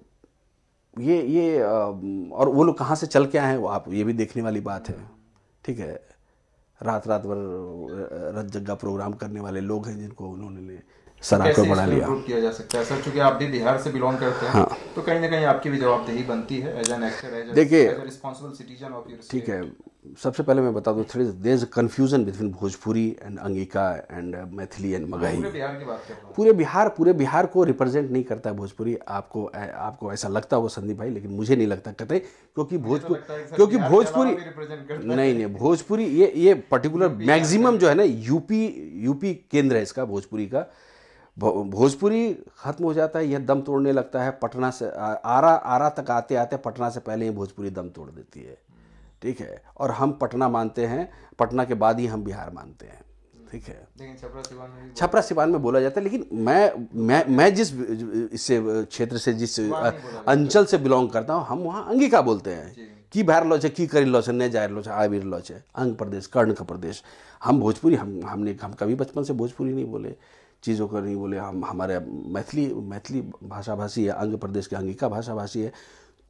ये और वो लोग कहाँ से चल के आए हैं आप ये भी देखने वाली बात है। ठीक है, रात भर रत जग्गा प्रोग्राम करने वाले लोग हैं जिनको उन्होंने सराह को बढ़ा लिया। किया जा सकता है सर, क्योंकि आप भी बिहार से बिलोंग करते हैं। हाँ। तो कहीं ना कहीं आपकी भी जवाबदेही बनती है एज एन एक्टर, देखिए responsible citizen of your state. ठीक है, सबसे पहले मैं बता दूं, there is confusion between Bhojpuri and Angika and Maithili and Magahi. पूरे बिहार की बात कर रहा हूं। पूरे बिहार को रिप्रेजेंट नहीं करता है भोजपुरी। आपको ऐसा लगता होगा संदीप भाई, लेकिन मुझे नहीं लगता कतई, क्योंकि भोजपुरी नहीं, भोजपुरी ये पर्टिकुलर मैक्सिमम जो है ना यूपी केंद्र है इसका, भोजपुरी का। भोजपुरी खत्म हो जाता है, यह दम तोड़ने लगता है पटना से, आरा तक आते आते पटना से पहले ही भोजपुरी दम तोड़ देती है। ठीक है, और हम पटना मानते हैं, पटना के बाद ही हम बिहार मानते हैं। ठीक है, लेकिन छपरा सिवान में बोला जाता है। लेकिन मैं जिस इससे क्षेत्र से, जिस अंचल से बिलोंग करता हूँ, हम वहाँ अंगिका बोलते हैं। की बाहर लो छे, की करी लो छे, ने जाहिर लो छे, आविर लो छे, अंग प्रदेश, कर्ण का प्रदेश। हम भोजपुरी हम कभी बचपन से भोजपुरी नहीं बोले, चीज़ों को नहीं बोले। हम हमारे मैथिली भाषा भाषी है, अंग प्रदेश के अंगिका भाषा भाषी है।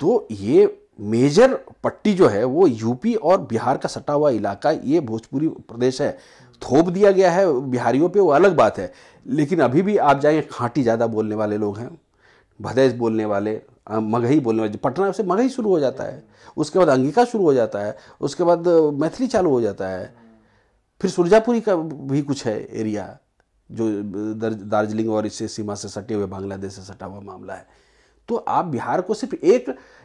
तो ये मेजर पट्टी जो है वो यूपी और बिहार का सटा हुआ इलाका, ये भोजपुरी प्रदेश है। थोप दिया गया है बिहारियों पे, वो अलग बात है। लेकिन अभी भी आप जाएंगे, खांटी ज़्यादा बोलने वाले लोग हैं, भदेश बोलने वाले, मगही बोलने वाले। पटना से मगही शुरू हो जाता है, उसके बाद अंगिका शुरू हो जाता है, उसके बाद मैथिली चालू हो जाता है, फिर सुरजापुरी का भी कुछ है एरिया जो दार्जिलिंग और इससे सीमा से सटे हुए बांग्लादेश से सटा हुआ मामला है। तो आप बिहार को सिर्फ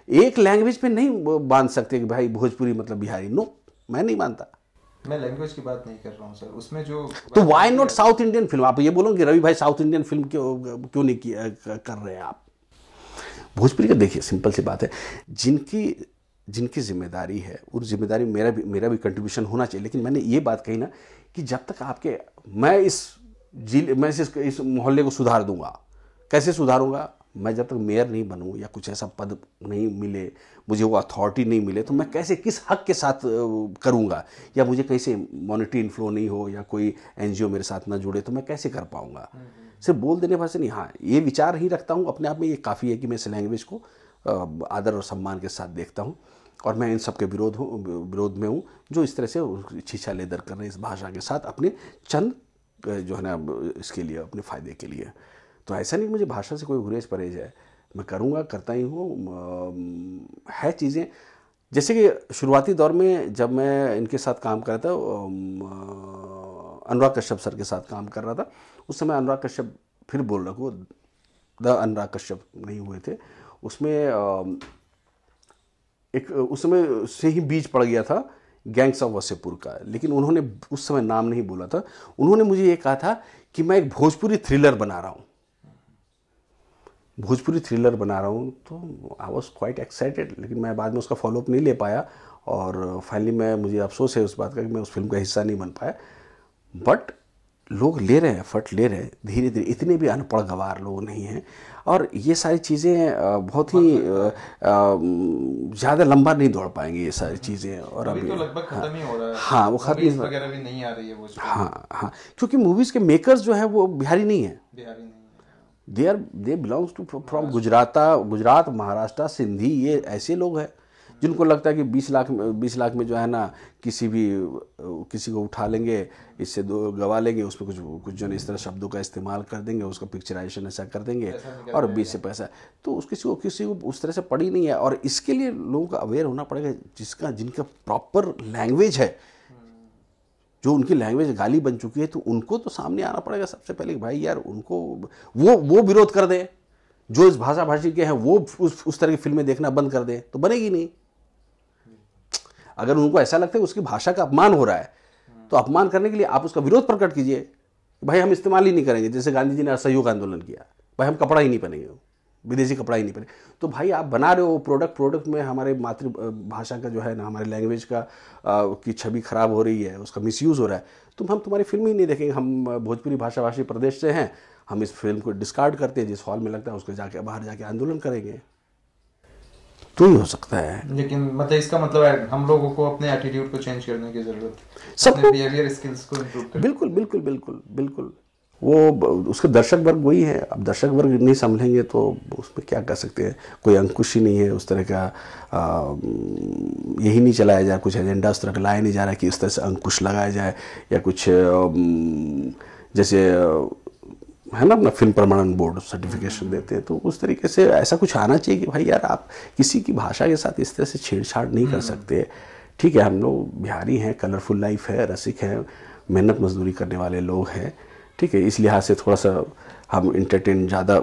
एक लैंग्वेज पे नहीं बांध सकते कि भाई भोजपुरी मतलब बिहारी। नो, मैं नहीं मानता। मैं लैंग्वेज की बात नहीं कर रहा हूँ सर, उसमें जो तो why not south Indian film. आप ये बोलोगे रवि भाई साउथ इंडियन फिल्म क्यों नहीं कर रहे हैं आप। भोजपुरी का देखिए सिंपल सी बात है, जिनकी जिम्मेदारी है उस जिम्मेदारी मेरा भी कंट्रीब्यूशन होना चाहिए। लेकिन मैंने ये बात कही ना कि जब तक मैं इस मैं इस मोहल्ले को सुधार दूंगा। कैसे सुधारूंगा? मैं जब तक मेयर नहीं बनूं या कुछ ऐसा पद नहीं मिले, मुझे वो अथॉरिटी नहीं मिले, तो मैं कैसे, किस हक के साथ करूंगा, या मुझे कैसे मॉनेटरी इन्फ्लो नहीं हो या कोई एनजीओ मेरे साथ ना जुड़े, तो मैं कैसे कर पाऊंगा? सिर्फ बोल देने पर से नहीं। हाँ, ये विचार ही रखता हूँ अपने आप में, ये काफ़ी है कि मैं इस लैंग्वेज को आदर और सम्मान के साथ देखता हूँ, और मैं इन सब के विरोध में हूँ जो इस तरह से छीछा लेदर कर रहे हैं इस भाषा के साथ अपने चंद जो है ना इसके लिए, अपने फ़ायदे के लिए। तो ऐसा नहीं मुझे भाषा से कोई गुरेज परहेज है, मैं करूँगा, करता ही हूँ। है चीज़ें जैसे कि शुरुआती दौर में जब मैं इनके साथ काम कर रहा था, अनुराग कश्यप सर के साथ काम कर रहा था, उस समय अनुराग कश्यप, फिर बोल रहा हूँ, द अनुराग कश्यप नहीं हुए थे उसमें, एक उस समय से ही बीज पड़ गया था गैंग्स ऑफ वसेपुर का, लेकिन उन्होंने उस समय नाम नहीं बोला था। उन्होंने मुझे ये कहा था कि मैं एक भोजपुरी थ्रिलर बना रहा हूँ, तो आई वॉज क्वाइट एक्साइटेड, लेकिन मैं बाद में उसका फॉलोअप नहीं ले पाया, और फाइनली मुझे अफसोस है उस बात का कि मैं उस फिल्म का हिस्सा नहीं बन पाया। बट लोग ले रहे हैं, एफर्ट ले रहे हैं धीरे धीरे, इतने भी अनपढ़ गवार लोग नहीं हैं, और ये सारी चीज़ें बहुत ही ज़्यादा लंबा नहीं दौड़ पाएंगी ये सारी चीज़ें। और अभी तो लगभग खत्म ही हो रहा है। हाँ, वो खत्म वगैरह भी नहीं आ रही है वो। हाँ, क्योंकि मूवीज़ के मेकर्स जो है वो बिहारी नहीं है, they belongs to from Gujarat, Maharashtra, Sindhi, ये ऐसे लोग हैं जिनको लगता है कि 20 लाख में जो है ना किसी को उठा लेंगे, इससे दो गवा लेंगे, उसमें कुछ जो है इस तरह शब्दों का इस्तेमाल कर देंगे, उसका पिक्चराइजेशन ऐसा कर देंगे और 20 से पैसा, तो किसी को उस तरह से पड़ी नहीं है। और इसके लिए लोगों को अवेयर होना पड़ेगा, जिनका प्रॉपर लैंग्वेज है, जो उनकी लैंग्वेज गाली बन चुकी है, तो उनको तो सामने आना पड़ेगा सबसे पहले, भाई यार उनको वो विरोध कर दे, जो इस भाषी के हैं वो उस तरह की फिल्में देखना बंद कर दे, तो बनेगी नहीं। अगर उनको ऐसा लगता है कि उसकी भाषा का अपमान हो रहा है, तो अपमान करने के लिए आप उसका विरोध प्रकट कीजिए, भाई हम इस्तेमाल ही नहीं करेंगे, जैसे गांधी जी ने असहयोग आंदोलन किया, भाई हम कपड़ा ही नहीं पहनेंगे, विदेशी कपड़ा ही नहीं पहने। तो भाई आप बना रहे हो प्रोडक्ट में हमारे मातृभाषा का जो है ना, हमारे लैंग्वेज का की छवि खराब हो रही है, उसका मिसयूज़ हो रहा है, तो हम तुम्हारी फिल्म ही नहीं देखेंगे। हम भोजपुरी भाषाभाषी प्रदेश से हैं, हम इस फिल्म को डिस्कार्ड करते हैं, जिस हॉल में लगता है उसको बाहर जाके आंदोलन करेंगे, तो ही हो सकता है। लेकिन मतलब इसका मतलब है हम लोगों को अपने एटीट्यूड को चेंज करने की जरूरत है, अपने बिहेवियर स्किल्स को इंप्रूव करने। बिल्कुल वो उसके दर्शक वर्ग वही है। अब दर्शक वर्ग नहीं संभलेंगे तो उसमें क्या कर सकते हैं, कोई अंकुश ही नहीं है उस तरह का, यही नहीं चलाया जाए, कुछ एजेंडा उस तरह का लाया नहीं जा रहा कि इस तरह से अंकुश लगाया जाए, या कुछ जैसे है ना अपना फिल्म प्रमाणन बोर्ड सर्टिफिकेशन देते हैं, तो उस तरीके से ऐसा कुछ आना चाहिए कि भाई यार आप किसी की भाषा के साथ इस तरह से छेड़छाड़ नहीं कर सकते। ठीक है, हम लोग बिहारी हैं, कलरफुल लाइफ है, रसिक हैं, मेहनत मजदूरी करने वाले लोग हैं, ठीक है, इस लिहाज से थोड़ा सा हम इंटरटेन ज़्यादा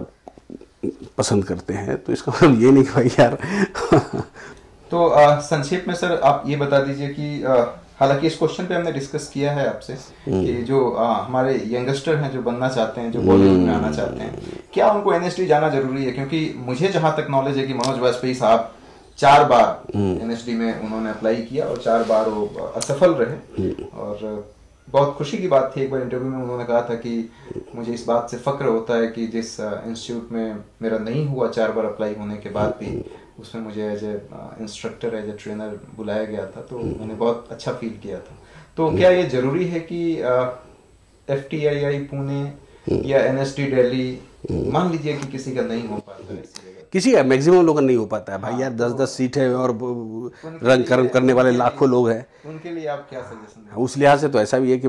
पसंद करते हैं, तो इसका मतलब ये नहीं कि भाई यार तो संक्षेप में सर आप ये बता दीजिए कि हालांकि इस क्वेश्चन पे हमने डिस्कस किया है आपसे कि जो हमारे यंगस्टर हैं जो बनना चाहते हैं, जो बॉलीवुड में आना चाहते हैं, क्या उनको एनएसडी जाना जरूरी है? क्योंकि मुझे जहां तक नॉलेज है कि मनोज वाजपेयी साहब 4 बार एनएसडी में उन्होंने अप्लाई किया और 4 बार वो असफल रहे। और बहुत खुशी की बात थी, एक बार इंटरव्यू में उन्होंने कहा था कि मुझे इस बात से फक्र होता है कि जिस इंस्टीट्यूट में मेरा नहीं हुआ 4 बार अप्लाई होने के बाद भी, उसमें मुझे as a instructor, as a trainer बुलाया गया था, तो मैंने बहुत अच्छा फील किया था। तो क्या ये जरूरी है कि FTII पुणे या NSD दिल्ली, मान लीजिए कि किसी का नहीं हो पाता है, किसी का मैक्सिमम लोग नहीं हो पाता है भाई यार, 10-10 सीट है और रंग करने वाले लाखों लोग हैं, उनके लिए आप क्या सजेशन दें? उस लिहाज से तो ऐसा भी है कि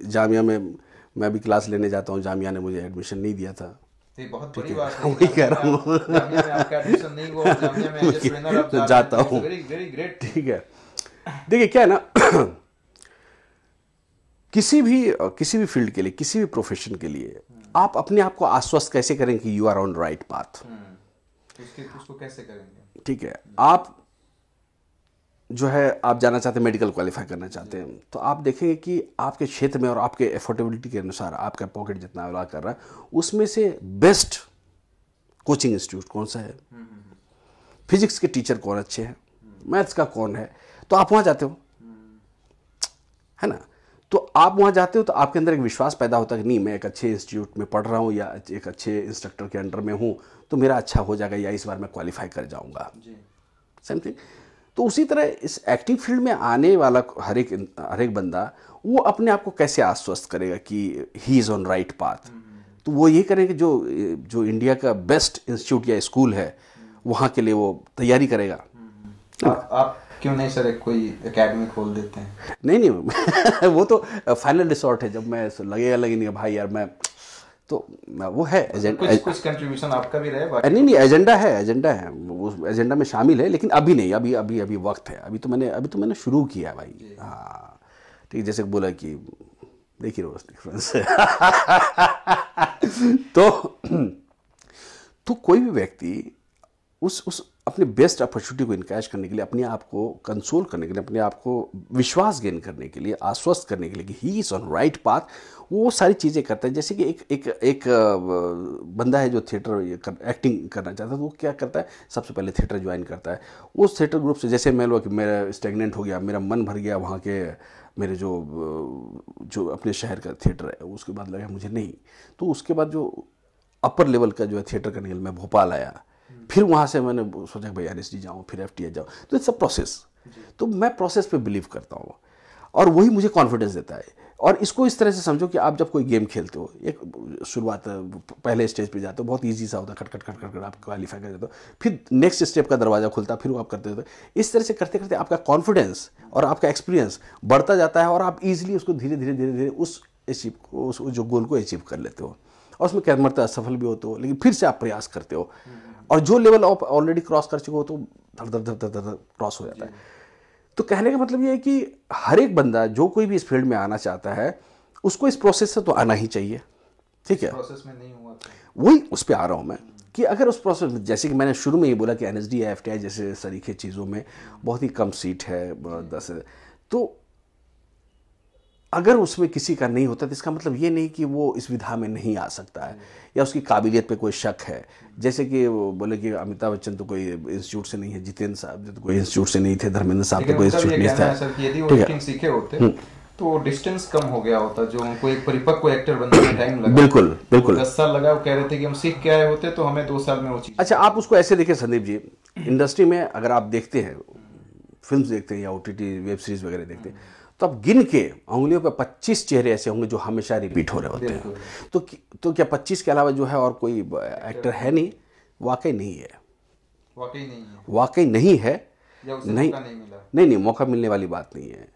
जामिया में मैं भी क्लास लेने जाता हूँ, जामिया ने मुझे एडमिशन नहीं दिया था, बहुत बड़ी बात है, वही कह रहा हूँ, जामिया में आपका एडमिशन नहीं हुआ, जामिया में एज ए ट्रेनर आप जाता हूँ, वेरी ग्रेट। ठीक है। देखिए क्या है ना किसी भी फील्ड के लिए, किसी भी प्रोफेशन के लिए आप अपने आप को आश्वस्त कैसे करें कि you are on right path, उसको कैसे करेंगे? ठीक है, आप जो है आप जाना चाहते हैं, मेडिकल क्वालिफाई करना चाहते हैं, तो आप देखेंगे कि आपके क्षेत्र में और आपके एफोर्डेबिलिटी के अनुसार आपका पॉकेट जितना अलाउ कर रहा है, उसमें से बेस्ट कोचिंग इंस्टीट्यूट कौन सा है, फिजिक्स के टीचर कौन अच्छे हैं, मैथ्स का कौन है, तो आप वहाँ जाते हो, है ना। तो आप वहाँ जाते हो तो आपके अंदर एक विश्वास पैदा होता है कि नहीं, मैं एक अच्छे इंस्टीट्यूट में पढ़ रहा हूँ या एक अच्छे इंस्ट्रक्टर के अंडर में हूँ तो मेरा अच्छा हो जाएगा, या इस बार मैं क्वालिफाई कर जाऊँगा। Same thing. तो उसी तरह इस एक्टिंग फील्ड में आने वाला हर एक बंदा वो अपने आप को कैसे आश्वस्त करेगा कि he is on right path. तो वो ये करें कि जो इंडिया का बेस्ट इंस्टीट्यूट या स्कूल है वहाँ के लिए वो तैयारी करेगा। आप क्यों नहीं सर एक कोई एकेडमी खोल देते हैं? नहीं वो तो फाइनल रिसोर्ट है, जब मैं लगेगा नहीं भाई यार मैं तो वो है एजेंडा, कुछ कंट्रीब्यूशन आपका भी रहे। नहीं एजेंडा है उस एजेंडा में शामिल है, लेकिन अभी नहीं, अभी वक्त है, अभी तो मैंने शुरू किया भाई। हाँ ठीक, जैसे बोला कि देखिए रोज डिफरेंस तो कोई भी व्यक्ति उस अपने बेस्ट अपॉर्चुनिटी को इनकैश करने के लिए, अपने आप को कंसोल करने के लिए, अपने आप को विश्वास गेन करने के लिए, आश्वस्त करने के लिए कि he is on right path, वो सारी चीज़ें करता है। जैसे कि एक बंदा है जो थिएटर एक्टिंग करना चाहता है, तो वो क्या करता है, सबसे पहले थिएटर ज्वाइन करता है। उस थिएटर ग्रुप से जैसे मैं लोग कि मेरा स्टेगनेंट हो गया, मेरा मन भर गया वहाँ के मेरे जो अपने शहर का थिएटर है, उसके बाद लगा मुझे नहीं, तो उसके बाद जो अपर लेवल का जो है थिएटर करने के लिए मैं भोपाल आया, फिर वहाँ से मैंने सोचा कि भाई NSD जाऊँ, फिर FTI जाऊँ, तो इट्स अ प्रोसेस। तो मैं प्रोसेस पे बिलीव करता हूँ और वही मुझे कॉन्फिडेंस देता है। और इसको इस तरह से समझो कि आप जब कोई गेम खेलते हो, एक शुरुआत पहले स्टेज पे जाते हो, बहुत इजी सा होता है, खट खट आप क्वालिफाई कर देते हो, फिर नेक्स्ट स्टेप का दरवाजा खुलता है, फिर वो आप करते हो। इस तरह से करते करते आपका कॉन्फिडेंस और आपका एक्सपीरियंस बढ़ता जाता है और आप ईजिली उसको धीरे धीरे उस जो गोल को अचीव कर लेते हो। और उसमें क्या मरता असफल भी होते हो, लेकिन फिर से आप प्रयास करते हो, और जो लेवल आप ऑलरेडी क्रॉस कर चुके हो तो धर क्रॉस हो जाता है। तो कहने का मतलब ये है कि हर एक बंदा जो कोई भी इस फील्ड में आना चाहता है उसको इस प्रोसेस से तो आना ही चाहिए। ठीक है, प्रोसेस में नहीं हुआ वही उस पर आ रहा हूँ मैं कि अगर उस प्रोसेस में, जैसे कि मैंने शुरू में ये बोला कि NSD या FTI जैसे सरीखे चीज़ों में बहुत ही कम सीट है, 10 है, तो अगर उसमें किसी का नहीं होता तो इसका मतलब ये नहीं कि वो इस विधा में नहीं आ सकता है या उसकी काबिलियत पे कोई शक है। जैसे कि वो बोले कि अमिताभ बच्चन तो कोई इंस्टीट्यूट से नहीं है, जितेंद्र साहब तो कोई इंस्टीट्यूट से नहीं थे, धर्मेंद्र साहब तो कोई इंस्टीट्यूट नहीं था। यदि वो एक्टिंग सीखे होते तो डिस्टेंस कम हो गया होता, जो उनको एक परिपक्व एक्टर बनने में टाइम लगा। बिल्कुल 10 साल लगा, वो कह रहे थे कि हम सीख के आए होते तो हमें 2 साल में वो चीज। अच्छा, आप उसको ऐसे देखिए संदीप जी, इंडस्ट्री में अगर आप देखते हैं, फिल्म देखते हैं या OTT वेब सीरीज वगैरह देखते हैं, तो अब गिन के उंगलियों पे 25 चेहरे ऐसे होंगे जो हमेशा रिपीट हो रहे होते हैं। तो क्या 25 के अलावा जो है और कोई एक्टर है नहीं? वाकई नहीं है, वाकई नहीं है। नहीं, मौका मिलने वाली बात नहीं है,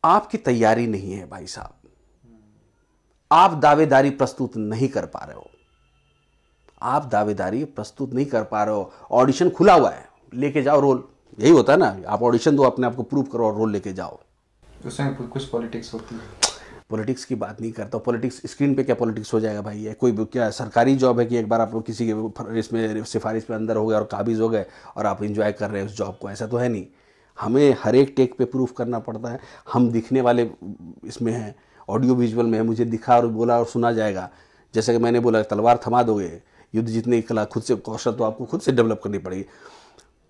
आपकी तैयारी नहीं है भाई साहब, आप दावेदारी प्रस्तुत नहीं कर पा रहे हो, आप दावेदारी प्रस्तुत नहीं कर पा रहे हो। ऑडिशन खुला हुआ है, लेके जाओ रोल, यही होता है ना, आप ऑडिशन दो, अपने आप को प्रूव करो और रोल लेके जाओ। उसमें कुछ पॉलिटिक्स होती है। पॉलिटिक्स की बात नहीं करता, पॉलिटिक्स स्क्रीन पे क्या पॉलिटिक्स हो जाएगा भाई? है कोई क्या सरकारी जॉब है कि एक बार आप किसी के इसमें सिफारिश पे अंदर हो गए और काबिज हो गए और आप एंजॉय कर रहे हैं उस जॉब को? ऐसा तो है नहीं, हमें हर एक टेक पे प्रूफ करना पड़ता है। हम दिखने वाले इसमें हैं, ऑडियो विजुअल में है, मुझे दिखा और बोला और सुना जाएगा। जैसे कि मैंने बोला तलवार थमा दोगे, युद्ध जीतने की कला खुद से, कौशल तो आपको खुद से डेवलप करनी पड़ेगी।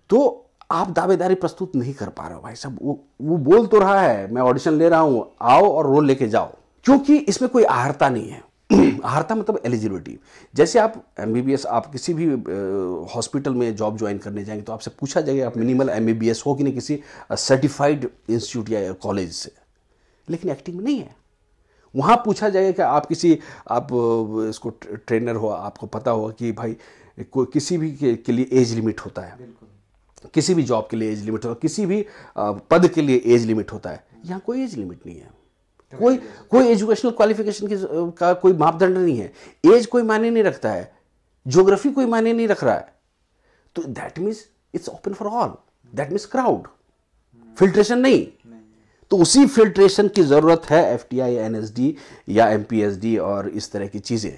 तो आप दावेदारी प्रस्तुत नहीं कर पा रहे हो भाई साहब। वो बोल तो रहा है मैं ऑडिशन ले रहा हूं, आओ और रोल लेके जाओ, क्योंकि इसमें कोई आहर्ता नहीं है। आहर्ता मतलब एलिजिबिलिटी। जैसे आप MBBS, आप किसी भी हॉस्पिटल में जॉब ज्वाइन करने जाएंगे तो आपसे पूछा जाएगा आप मिनिमल MBBS हो कि नहीं किसी सर्टिफाइड इंस्टीट्यूट या कॉलेज से, लेकिन एक्टिंग में नहीं है। वहाँ पूछा जाएगा कि आप इसको ट्रेनर हो, आपको पता होगा कि भाई किसी भी के लिए एज लिमिट होता है, किसी भी जॉब के लिए एज लिमिट होता है, किसी भी पद के लिए एज लिमिट होता है। यहाँ कोई एज लिमिट नहीं है, कोई एजुकेशनल क्वालिफिकेशन का कोई मापदंड नहीं है, एज कोई मायने नहीं रखता है, ज्योग्राफी कोई मायने नहीं रख रहा है। तो that means it's open for all, that means crowd, filtration नहीं। तो उसी फिल्ट्रेशन की जरूरत है FTI, NSD या MPSD और इस तरह की चीजें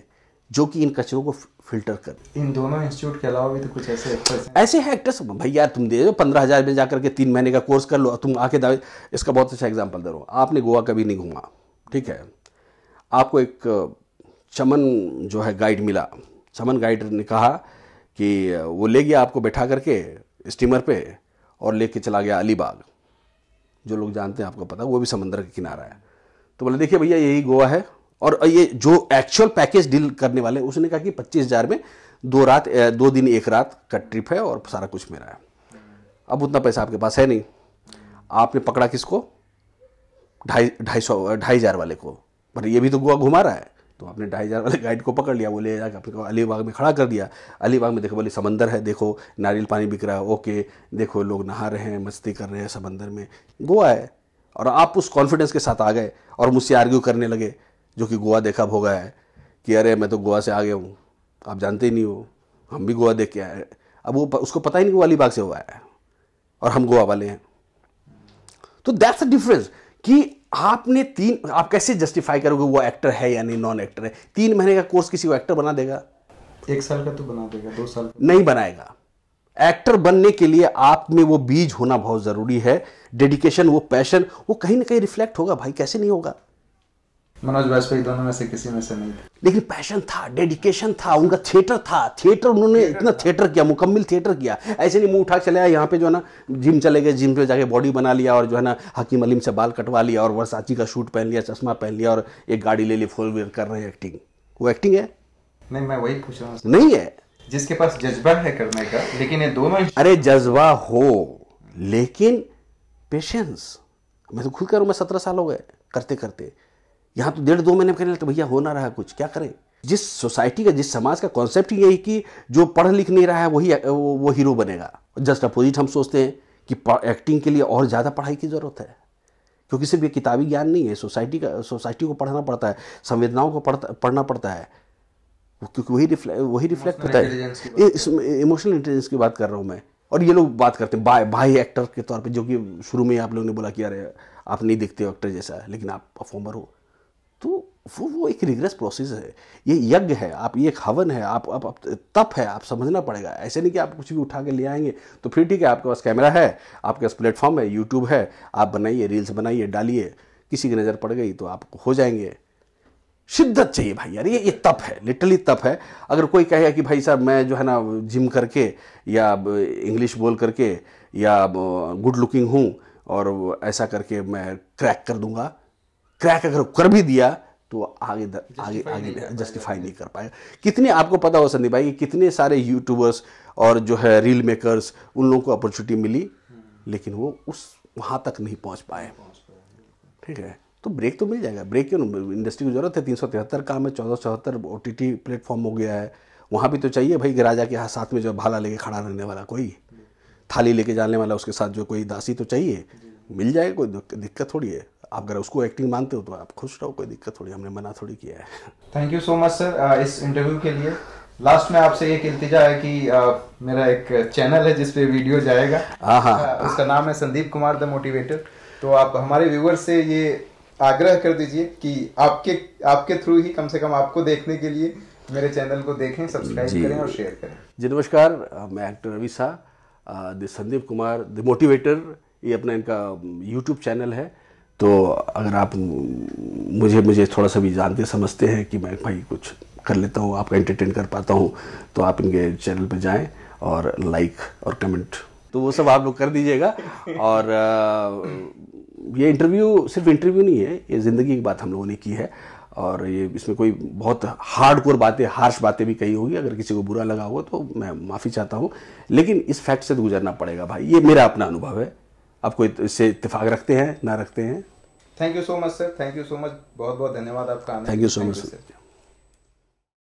जो कि इन कचरों को फिल्टर कर। इन दोनों इंस्टीट्यूट के अलावा भी तो कुछ ऐसे हैं एक्टर्स भैया, तुम दे दो 15,000 में जाकर के 3 महीने का कोर्स कर लो, तुम आके दावे। इसका बहुत अच्छा एग्जांपल दे रहा हूँ, आपने गोवा कभी नहीं घूमा, ठीक है, आपको एक चमन जो है गाइड मिला, चमन गाइड ने कहा कि वो ले गया आपको बैठा करके स्टीमर पे और लेके चला गया अलीबाग, जो लोग जानते हैं आपको पता, वो भी समंदर के किनारा है। तो बोले देखिए भैया यही गोवा है, और ये जो एक्चुअल पैकेज डील करने वाले उसने कहा कि 25,000 में 2 दिन 1 रात का ट्रिप है और सारा कुछ मेरा है। अब उतना पैसा आपके पास है नहीं, आपने पकड़ा किसको? 2,500 वाले को, पर ये भी तो गोवा घुमा रहा है, तो आपने 2,500 वाले गाइड को पकड़ लिया, वो ले जाकर अपने को अलीबाग में खड़ा कर दिया। अलीबाग में देखो बोले समंदर है, देखो नारियल पानी बिक रहा है, ओके, देखो लोग नहा रहे हैं, मस्ती कर रहे हैं समंदर में, गोवा है। और आप उस कॉन्फिडेंस के साथ आ गए और मुझसे आर्ग्यू करने लगे, जो कि गोवा देखा भोगा है, कि अरे मैं तो गोवा से आ गया हूँ, आप जानते ही नहीं हो, हम भी गोवा देख के आए। अब वो उसको पता ही नहीं कि वो अलीबाग से हुआ है और हम गोवा वाले हैं। तो दैट्स द डिफरेंस कि आपने आप कैसे जस्टिफाई करोगे वो एक्टर है या नहीं, नॉन एक्टर है? 3 महीने का कोर्स किसी को एक्टर बना देगा? 1 साल का तो बना देगा, 2 साल का नहीं बनाएगा। एक्टर बनने के लिए आप में वो बीज होना बहुत जरूरी है, डेडिकेशन, वो पैशन, वो कहीं ना कहीं रिफ्लेक्ट होगा भाई, कैसे नहीं होगा? मनोज वाजपेयी दोनों में से किसी में से नहीं, लेकिन पैशन था, डेडिकेशन था, उनका थिएटर था, थिएटर उन्होंने इतना थिएटर किया, मुकम्मल थिएटर किया। ऐसे नहीं मुंह उठा चले आए यहाँ पे जो है ना, जिम चले गए, जिम पे जाके बॉडी बना लिया और जो है ना हकीम अलीम से बाल कटवा लिया और वर्साची का शूट पहन लिया, चश्मा पहन लिया और एक गाड़ी ले ली, 4 व्हीलर कर रहे हैं एक्टिंग। वो एक्टिंग है? नहीं, मैं वही पूछ रहा हूँ, नहीं है। जिसके पास जज्बा है करने का, लेकिन ये दोनों अरे जज्बा हो लेकिन पेशेंस। मैं तो खुद करूँ, मैं 17 साल हो गए करते करते, यहाँ तो 1.5-2 महीने में करने लगते, भैया हो ना रहा कुछ, क्या करें? जिस सोसाइटी का, जिस समाज का कॉन्सेप्ट ही यही कि जो पढ़ लिख नहीं रहा है वही वो हीरो बनेगा। जस्ट अपोजिट हम सोचते हैं कि एक्टिंग के लिए और ज़्यादा पढ़ाई की ज़रूरत है, क्योंकि सिर्फ ये किताबी ज्ञान नहीं है, सोसाइटी को पढ़ना पड़ता है, संवेदनाओं को पढ़ना पड़ता है, क्योंकि वही रिफ्लेक्ट होता है। इमोशनल इंटेलिजेंस की बात कर रहा हूँ मैं। और ये लोग बात करते हैं भाई एक्टर के तौर पे, जो कि शुरू में आप लोगों ने बोला कि अरे आप नहीं दिखते हो एक्टर जैसा, लेकिन आप परफॉर्मर हो, तो वो एक रिग्रेस प्रोसेस है, ये यज्ञ है, आप ये एक हवन है, आप तप है, आप समझना पड़ेगा। ऐसे नहीं कि आप कुछ भी उठा के ले आएंगे तो फिर ठीक है, आपके पास कैमरा है, आपके पास प्लेटफॉर्म है, यूट्यूब है, आप बनाइए, रील्स बनाइए, डालिए, किसी की नज़र पड़ गई तो आप हो जाएंगे। शिद्दत चाहिए भाई यार, ये तप है, लिटरली तप है। अगर कोई कहेगा कि भाई साहब मैं जो है ना जिम करके या इंग्लिश बोल करके या गुड लुकिंग हूँ और ऐसा करके मैं क्रैक कर दूंगा, क्रैक अगर कर भी दिया तो आगे जस्टिफाई नहीं कर पाएगा। कितने आपको पता हो संदीप भाई, कितने सारे यूट्यूबर्स और जो है रील मेकर्स, उन लोगों को अपॉर्चुनिटी मिली लेकिन वो वहाँ तक नहीं पहुँच पाए। ठीक है, तो ब्रेक तो मिल जाएगा, ब्रेक क्यों? इंडस्ट्री की जरूरत है, 373 काम है, 1474 OTT प्लेटफॉर्म हो गया है, वहाँ भी तो चाहिए भाई कि राजा के हाथ साथ में जो भाला लेके खड़ा रहने वाला, कोई थाली लेके जाने वाला, उसके साथ जो कोई दासी तो चाहिए, मिल जाएगा, कोई दिक्कत थोड़ी है। आप अगर उसको एक्टिंग मानते हो तो आप खुश रहो, कोई दिक्कत थोड़ी, हमने मना थोड़ी किया है। Thank you so much sir इस इंटरव्यू के लिए। लास्ट में आपसे एक इल्तिजा है कि मेरा एक चैनल है जिस पे वीडियो जाएगा, उसका नाम है संदीप कुमार द मोटिवेटर, तो आप हमारे व्यूअर्स से ये आग्रह कर दीजिए कि आपके थ्रू ही कम से कम आपको देखने के लिए मेरे चैनल को देखें, सब्सक्राइब करें और शेयर करें। जी नमस्कार, मैं actor Ravi Shah, the Sandeep Kumar the motivator, ये अपना इनका यूट्यूब चैनल है। तो अगर आप मुझे थोड़ा सा भी जानते समझते हैं कि मैं भाई कुछ कर लेता हूँ, आपका एंटरटेन कर पाता हूँ, तो आप इनके चैनल पे जाएं और लाइक और कमेंट तो वो सब आप लोग कर दीजिएगा। और ये इंटरव्यू सिर्फ इंटरव्यू नहीं है, ये ज़िंदगी की बात हम लोगों ने की है, और ये इसमें कोई बहुत हार्डकोर बातें, हार्श बातें भी कही होगी, अगर किसी को बुरा लगा हो तो मैं माफ़ी चाहता हूँ, लेकिन इस फैक्ट से तो गुजरना पड़ेगा भाई, ये मेरा अपना अनुभव है। आप कोई इससे इत्तेफाक रखते हैं ना रखते हैं? Thank you so much sir, thank you so much, बहुत बहुत धन्यवाद आपका। Thank you so much sir.